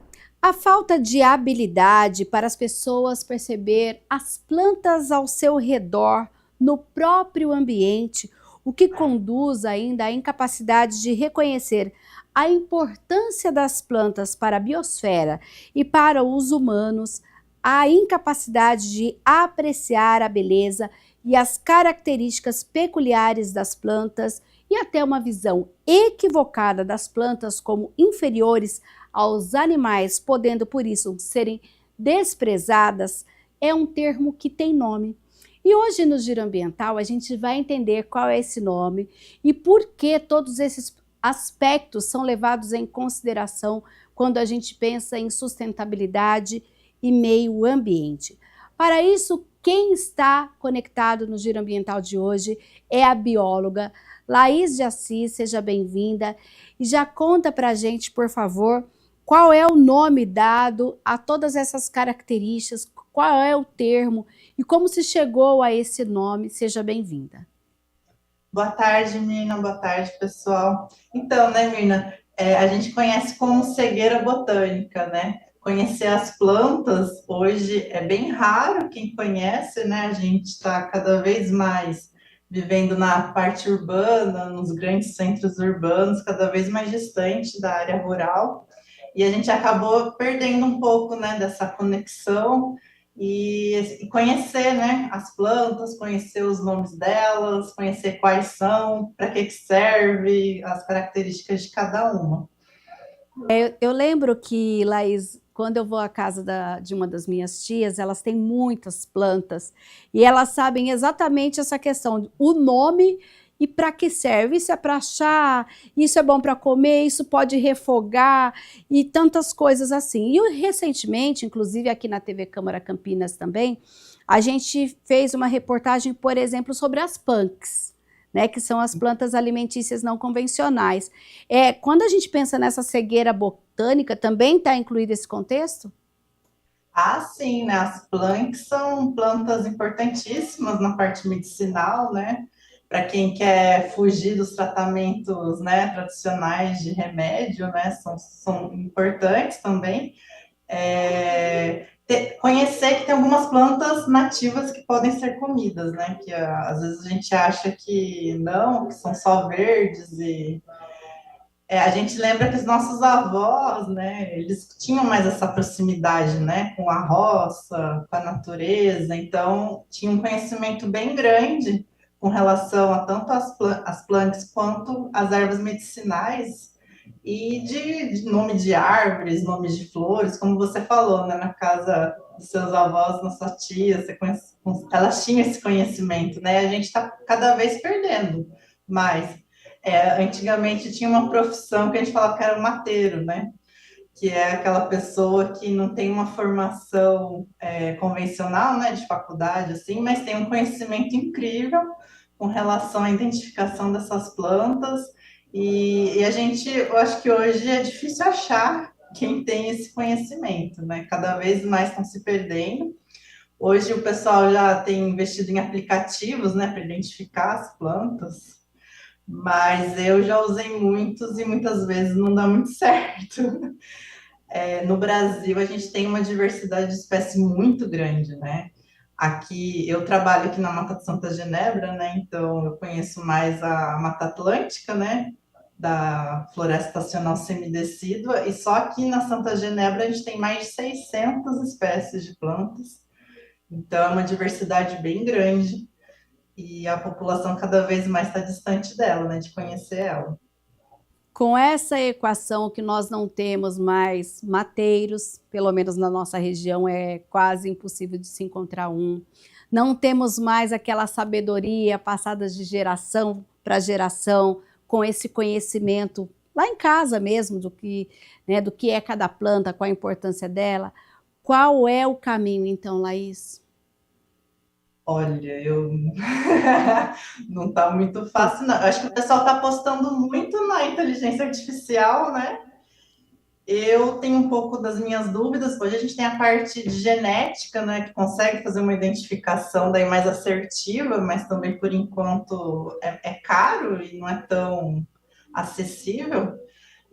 A falta de habilidade para as pessoas perceber as plantas ao seu redor, no próprio ambiente, o que conduz ainda à incapacidade de reconhecer a importância das plantas para a biosfera e para os humanos, a incapacidade de apreciar a beleza e as características peculiares das plantas e até uma visão equivocada das plantas como inferiores aos animais, podendo por isso serem desprezadas, é um termo que tem nome. E hoje no Giro Ambiental a gente vai entender qual é esse nome e por que todos esses aspectos são levados em consideração quando a gente pensa em sustentabilidade e meio ambiente. Para isso, quem está conectado no Giro Ambiental de hoje é a bióloga Laís de Assis. Seja bem-vinda e já conta para a gente, por favor, qual é o nome dado a todas essas características, qual é o termo e como se chegou a esse nome. Seja bem-vinda. Boa tarde, Mirna. Boa tarde, pessoal. Então, né, Mirna, a gente conhece como cegueira botânica, né? Conhecer as plantas, hoje é bem raro quem conhece, né? A gente está cada vez mais vivendo na parte urbana, nos grandes centros urbanos, cada vez mais distante da área rural. E a gente acabou perdendo um pouco, né, dessa conexão e conhecer, né, as plantas, conhecer os nomes delas, conhecer quais são, para que serve, as características de cada uma. Eu lembro que, Laís, quando eu vou à casa de uma das minhas tias, elas têm muitas plantas e elas sabem exatamente essa questão, o nome E para que serve? Isso é para chá, isso é bom para comer, isso pode refogar e tantas coisas assim. E recentemente, inclusive aqui na TV Câmara Campinas também, a gente fez uma reportagem, por exemplo, sobre as punks, né, que são as plantas alimentícias não convencionais. Quando a gente pensa nessa cegueira botânica, também está incluído esse contexto? Ah, sim, né? As plantas são plantas importantíssimas na parte medicinal, né? Para quem quer fugir dos tratamentos, né, tradicionais de remédio, né? São importantes também. Conhecer que tem algumas plantas nativas que podem ser comidas, né? Que às vezes a gente acha que não, que são só verdes e a gente lembra que os nossos avós, né, eles tinham mais essa proximidade, né, com a roça, com a natureza, então tinha um conhecimento bem grande com relação a tanto as plantas quanto as ervas medicinais e de nome de árvores, nomes de flores, como você falou, né, na casa dos seus avós, na sua tia, elas tinham esse conhecimento, né, a gente está cada vez perdendo mais. Antigamente tinha uma profissão que a gente falava que era o mateiro, né? Que é aquela pessoa que não tem uma formação convencional, né, de faculdade, assim, mas tem um conhecimento incrível com relação à identificação dessas plantas. E eu acho que hoje é difícil achar quem tem esse conhecimento, né? Cada vez mais estão se perdendo. Hoje o pessoal já tem investido em aplicativos, né, para identificar as plantas. Mas eu já usei muitos e muitas vezes não dá muito certo. No Brasil, a gente tem uma diversidade de espécies muito grande, né? Aqui, eu trabalho aqui na Mata de Santa Genebra, né? Então, eu conheço mais a Mata Atlântica, né? Da floresta estacional semidecídua. E só aqui na Santa Genebra a gente tem mais de 600 espécies de plantas. Então, é uma diversidade bem grande. E a população cada vez mais está distante dela, né, de conhecer ela. Com essa equação que nós não temos mais mateiros, pelo menos na nossa região é quase impossível de se encontrar um, não temos mais aquela sabedoria passada de geração para geração, com esse conhecimento lá em casa mesmo, do que é cada planta, qual a importância dela. Qual é o caminho, então, Laís? Olha, não está muito fácil, não. Eu acho que o pessoal está apostando muito na inteligência artificial, né? Eu tenho um pouco das minhas dúvidas. Hoje a gente tem a parte de genética, né, que consegue fazer uma identificação daí mais assertiva, mas também, por enquanto, é caro e não é tão acessível.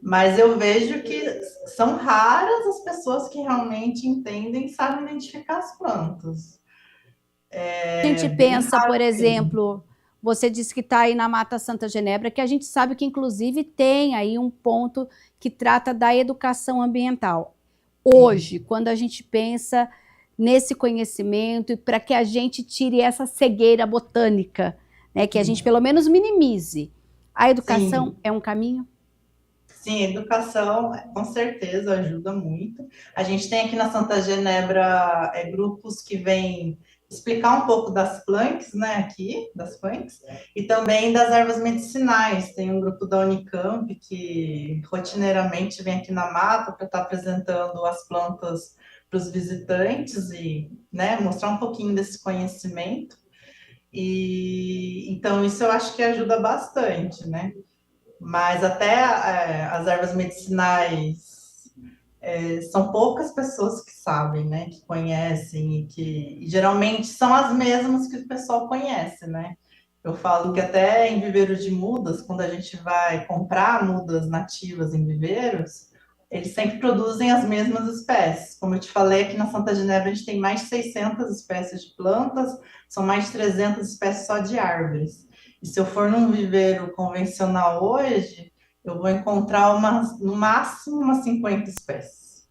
Mas eu vejo que são raras as pessoas que realmente entendem e sabem identificar as plantas. A gente pensa, por exemplo, você disse que está aí na Mata Santa Genebra, que a gente sabe que, inclusive, tem aí um ponto que trata da educação ambiental. Hoje, quando a gente pensa nesse conhecimento e para que a gente tire essa cegueira botânica, né, que a gente pelo menos minimize, a educação é um caminho? Sim, a educação com certeza ajuda muito. A gente tem aqui na Santa Genebra grupos que vêm explicar um pouco das plantas, né, aqui, das plantas, e também das ervas medicinais. Tem um grupo da Unicamp que rotineiramente vem aqui na mata para estar apresentando as plantas para os visitantes e, né, mostrar um pouquinho desse conhecimento. E então isso eu acho que ajuda bastante, né? Mas até as ervas medicinais são poucas pessoas que sabem, né, que conhecem e geralmente são as mesmas que o pessoal conhece, né? Eu falo que até em viveiros de mudas, quando a gente vai comprar mudas nativas em viveiros, eles sempre produzem as mesmas espécies. Como eu te falei, aqui na Santa Genebra a gente tem mais de 600 espécies de plantas, são mais de 300 espécies só de árvores. E se eu for num viveiro convencional hoje, eu vou encontrar no máximo umas 50 espécies.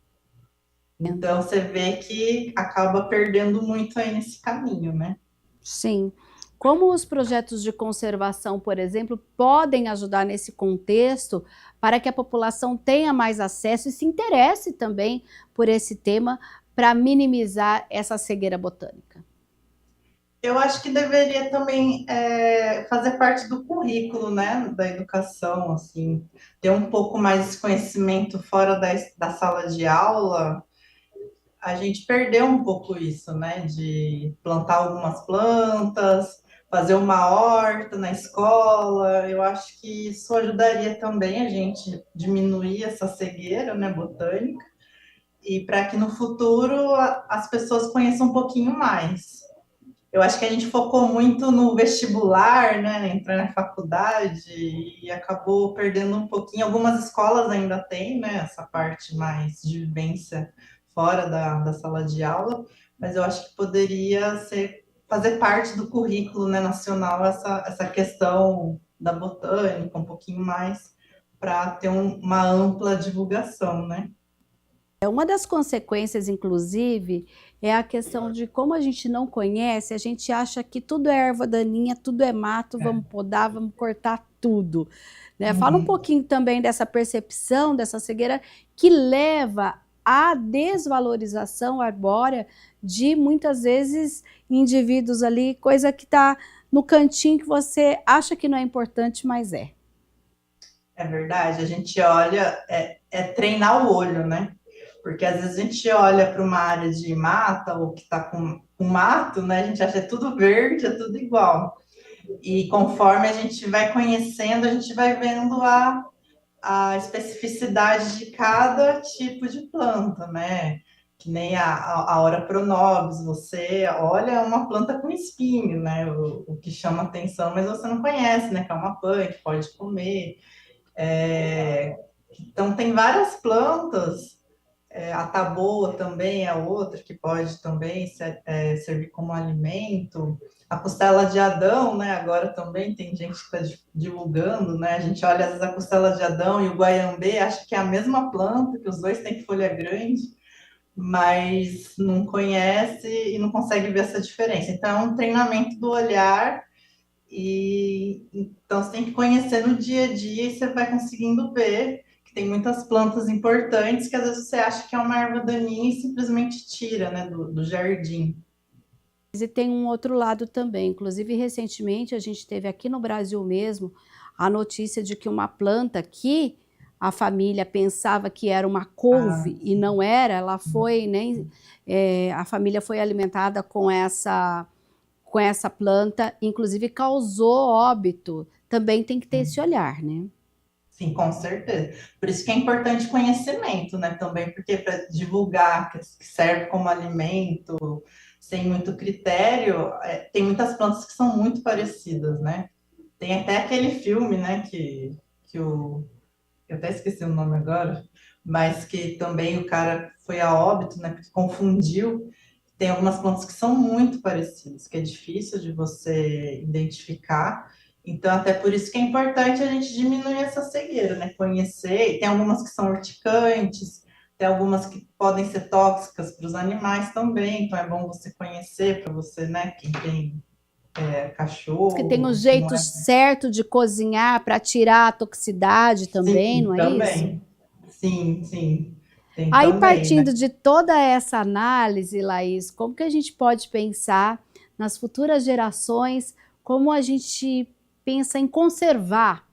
Então, você vê que acaba perdendo muito aí nesse caminho, né? Sim. Como os projetos de conservação, por exemplo, podem ajudar nesse contexto para que a população tenha mais acesso e se interesse também por esse tema para minimizar essa cegueira botânica? Eu acho que deveria também fazer parte do currículo, né, da educação, assim, ter um pouco mais esse conhecimento fora da sala de aula. A gente perdeu um pouco isso, né, de plantar algumas plantas, fazer uma horta na escola. Eu acho que isso ajudaria também a gente diminuir essa cegueira, né, botânica, e para que no futuro as pessoas conheçam um pouquinho mais. Eu acho que a gente focou muito no vestibular, né, entrar na faculdade e acabou perdendo um pouquinho. Algumas escolas ainda têm, né, essa parte mais de vivência fora da sala de aula, mas eu acho que poderia fazer parte do currículo, né, nacional essa questão da botânica um pouquinho mais para ter uma ampla divulgação, né? Uma das consequências, inclusive, é a questão de como a gente não conhece, a gente acha que tudo é erva daninha, tudo é mato, vamos podar, vamos cortar tudo. Né? Fala um pouquinho também dessa percepção, dessa cegueira que leva à desvalorização arbórea de, muitas vezes, indivíduos ali, coisa que está no cantinho que você acha que não é importante, mas é. É verdade, a gente olha, treinar o olho, né? Porque às vezes a gente olha para uma área de mata ou que está com mato, né? A gente acha que é tudo verde, é tudo igual. E conforme a gente vai conhecendo, a gente vai vendo a especificidade de cada tipo de planta, né? Que nem a Ora pronobis, você olha uma planta com espinho, né? O que chama atenção, mas você não conhece, né? Que é uma planta que pode comer. Então, tem várias plantas. A taboa também é outra que pode também servir como alimento. A costela de Adão, né? Agora também tem gente que está divulgando, né? A gente olha às vezes a costela de Adão e o guaiambê, acha que é a mesma planta, que os dois têm folha grande, mas não conhece e não consegue ver essa diferença. Então, é um treinamento do olhar e então você tem que conhecer no dia a dia e você vai conseguindo ver que tem muitas plantas importantes que às vezes você acha que é uma erva daninha e simplesmente tira, né, do jardim. E tem um outro lado também, inclusive recentemente a gente teve aqui no Brasil mesmo a notícia de que uma planta que a família pensava que era uma couve e não era, ela foi, a família foi alimentada com essa planta, inclusive causou óbito. Também tem que ter esse olhar, né? Sim, com certeza. Por isso que é importante conhecimento, né? Também, porque para divulgar que serve como alimento, sem muito critério, tem muitas plantas que são muito parecidas, né? Tem até aquele filme, né? Eu até esqueci o nome agora, mas que também o cara foi a óbito, né? Porque confundiu. Tem algumas plantas que são muito parecidas, que é difícil de você identificar. Então, até por isso que é importante a gente diminuir essa cegueira, né? Conhecer. Tem algumas que são urticantes, tem algumas que podem ser tóxicas para os animais também. Então, é bom você conhecer para você, né? Quem tem cachorro. Que tem um jeito certo de cozinhar para tirar a toxicidade também, sim, não é também. isso? Sim, sim. Tem Aí, também, partindo né? de toda essa análise, Laís, como que a gente pode pensar nas futuras gerações, como a gente pensa em conservar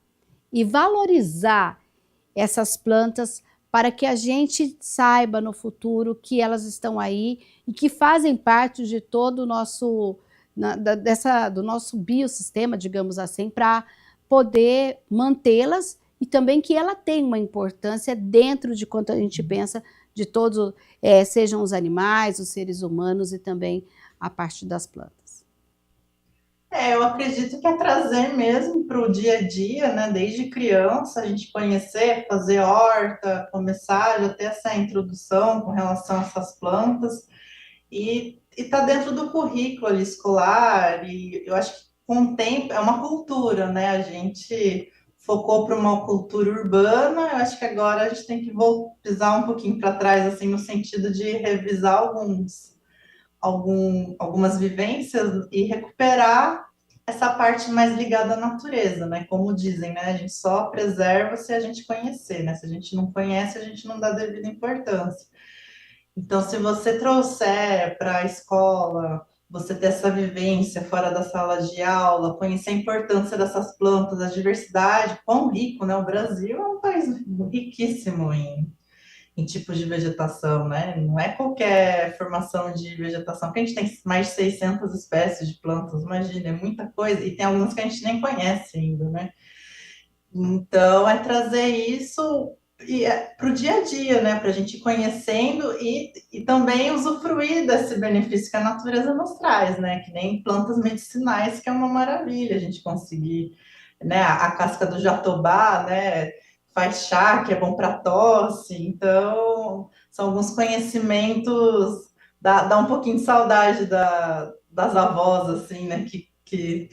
e valorizar essas plantas para que a gente saiba no futuro que elas estão aí e que fazem parte de todo o nosso, do nosso biossistema, digamos assim, para poder mantê-las e também que ela tem uma importância dentro de quanto a gente pensa de todos, sejam os animais, os seres humanos e também a parte das plantas. Eu acredito que é trazer mesmo para o dia a dia, né? Desde criança, a gente conhecer, fazer horta, começar a ter essa introdução com relação a essas plantas e tá dentro do currículo ali escolar. E eu acho que com o tempo é uma cultura, né? A gente focou para uma cultura urbana. Eu acho que agora a gente tem que pisar um pouquinho para trás, assim, no sentido de revisar algumas vivências e recuperar essa parte mais ligada à natureza, né? Como dizem, né? A gente só preserva se a gente conhecer, né? Se a gente não conhece, a gente não dá devida importância. Então, se você trouxer para a escola você ter essa vivência fora da sala de aula, conhecer a importância dessas plantas, a diversidade, quão rico, né? O Brasil é um país riquíssimo em tipos de vegetação, né? Não é qualquer formação de vegetação, que a gente tem mais de 600 espécies de plantas, imagina, é muita coisa, e tem algumas que a gente nem conhece ainda, né? Então, é trazer isso para o dia a dia, né? Para a gente ir conhecendo e também usufruir desse benefício que a natureza nos traz, né? Que nem plantas medicinais, que é uma maravilha a gente conseguir, né? A casca do jatobá, né? Faz chá, que é bom para tosse. Então, são alguns conhecimentos, dá um pouquinho de saudade das avós, assim, né? Que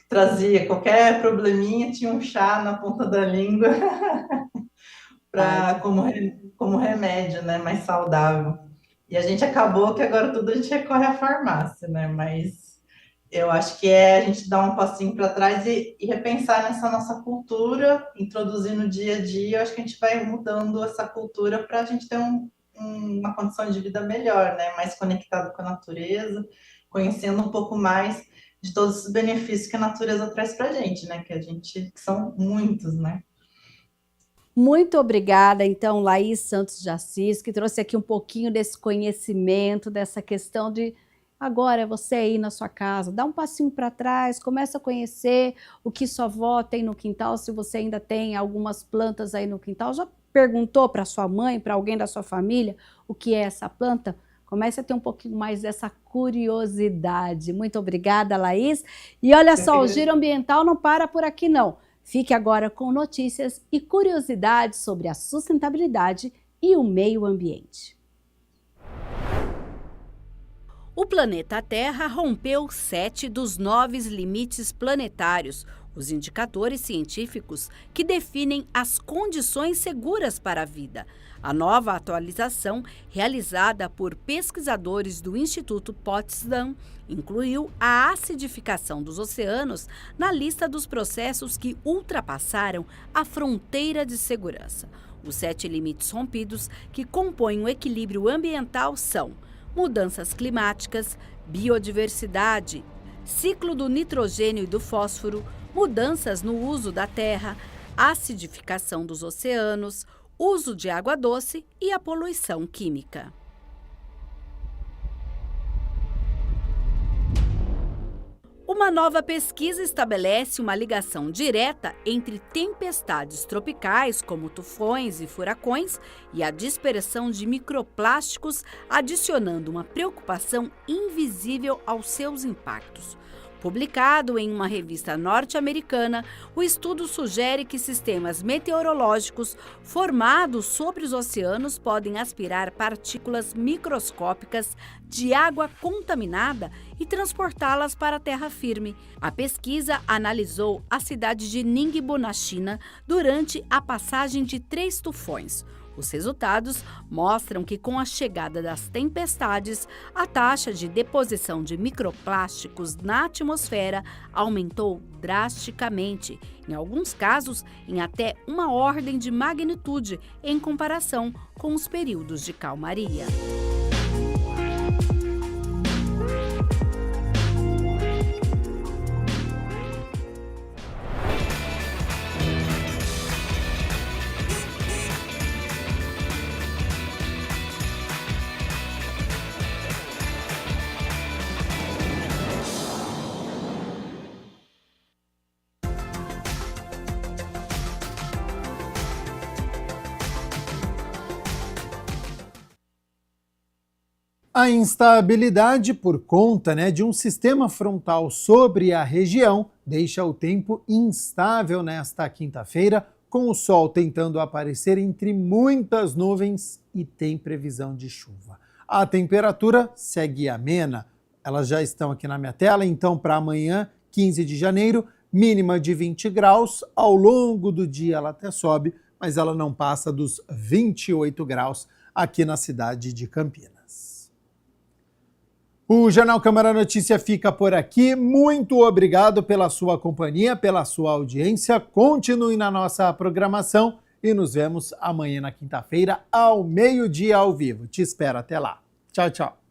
trazia qualquer probleminha, tinha um chá na ponta da língua como remédio, né, mais saudável. E a gente acabou que agora tudo a gente recorre à farmácia, né, mas eu acho que a gente dar um passinho para trás e repensar nessa nossa cultura, introduzir no dia a dia, eu acho que a gente vai mudando essa cultura para a gente ter uma condição de vida melhor, né, mais conectado com a natureza, conhecendo um pouco mais de todos os benefícios que a natureza traz para a gente, né? Que são muitos, né? Muito obrigada, então, Laís Santos de Assis, que trouxe aqui um pouquinho desse conhecimento, dessa questão de agora você aí na sua casa, dá um passinho para trás, começa a conhecer o que sua avó tem no quintal, se você ainda tem algumas plantas aí no quintal, já perguntou para sua mãe, para alguém da sua família, o que é essa planta? Comece a ter um pouquinho mais dessa curiosidade. Muito obrigada, Laís. E olha só, o Giro Ambiental não para por aqui, não. Fique agora com notícias e curiosidades sobre a sustentabilidade e o meio ambiente. O planeta Terra rompeu 7 dos 9 limites planetários, os indicadores científicos que definem as condições seguras para a vida. A nova atualização, realizada por pesquisadores do Instituto Potsdam, incluiu a acidificação dos oceanos na lista dos processos que ultrapassaram a fronteira de segurança. Os 7 limites rompidos que compõem o equilíbrio ambiental são mudanças climáticas, biodiversidade, ciclo do nitrogênio e do fósforo, mudanças no uso da terra, acidificação dos oceanos, uso de água doce e a poluição química. Uma nova pesquisa estabelece uma ligação direta entre tempestades tropicais, como tufões e furacões, e a dispersão de microplásticos, adicionando uma preocupação invisível aos seus impactos. Publicado em uma revista norte-americana, o estudo sugere que sistemas meteorológicos formados sobre os oceanos podem aspirar partículas microscópicas de água contaminada e transportá-las para a terra firme. A pesquisa analisou a cidade de Ningbo, na China, durante a passagem de 3 tufões. Os resultados mostram que, com a chegada das tempestades, a taxa de deposição de microplásticos na atmosfera aumentou drasticamente, em alguns casos em até uma ordem de magnitude em comparação com os períodos de calmaria. A instabilidade por conta de um sistema frontal sobre a região deixa o tempo instável nesta quinta-feira, com o sol tentando aparecer entre muitas nuvens e tem previsão de chuva. A temperatura segue amena, elas já estão aqui na minha tela, então para amanhã, 15 de janeiro, mínima de 20 graus, ao longo do dia ela até sobe, mas ela não passa dos 28 graus aqui na cidade de Campinas. O Jornal Câmara Notícia fica por aqui. Muito obrigado pela sua companhia, pela sua audiência. Continue na nossa programação e nos vemos amanhã na quinta-feira ao meio-dia ao vivo. Te espero até lá. Tchau, tchau.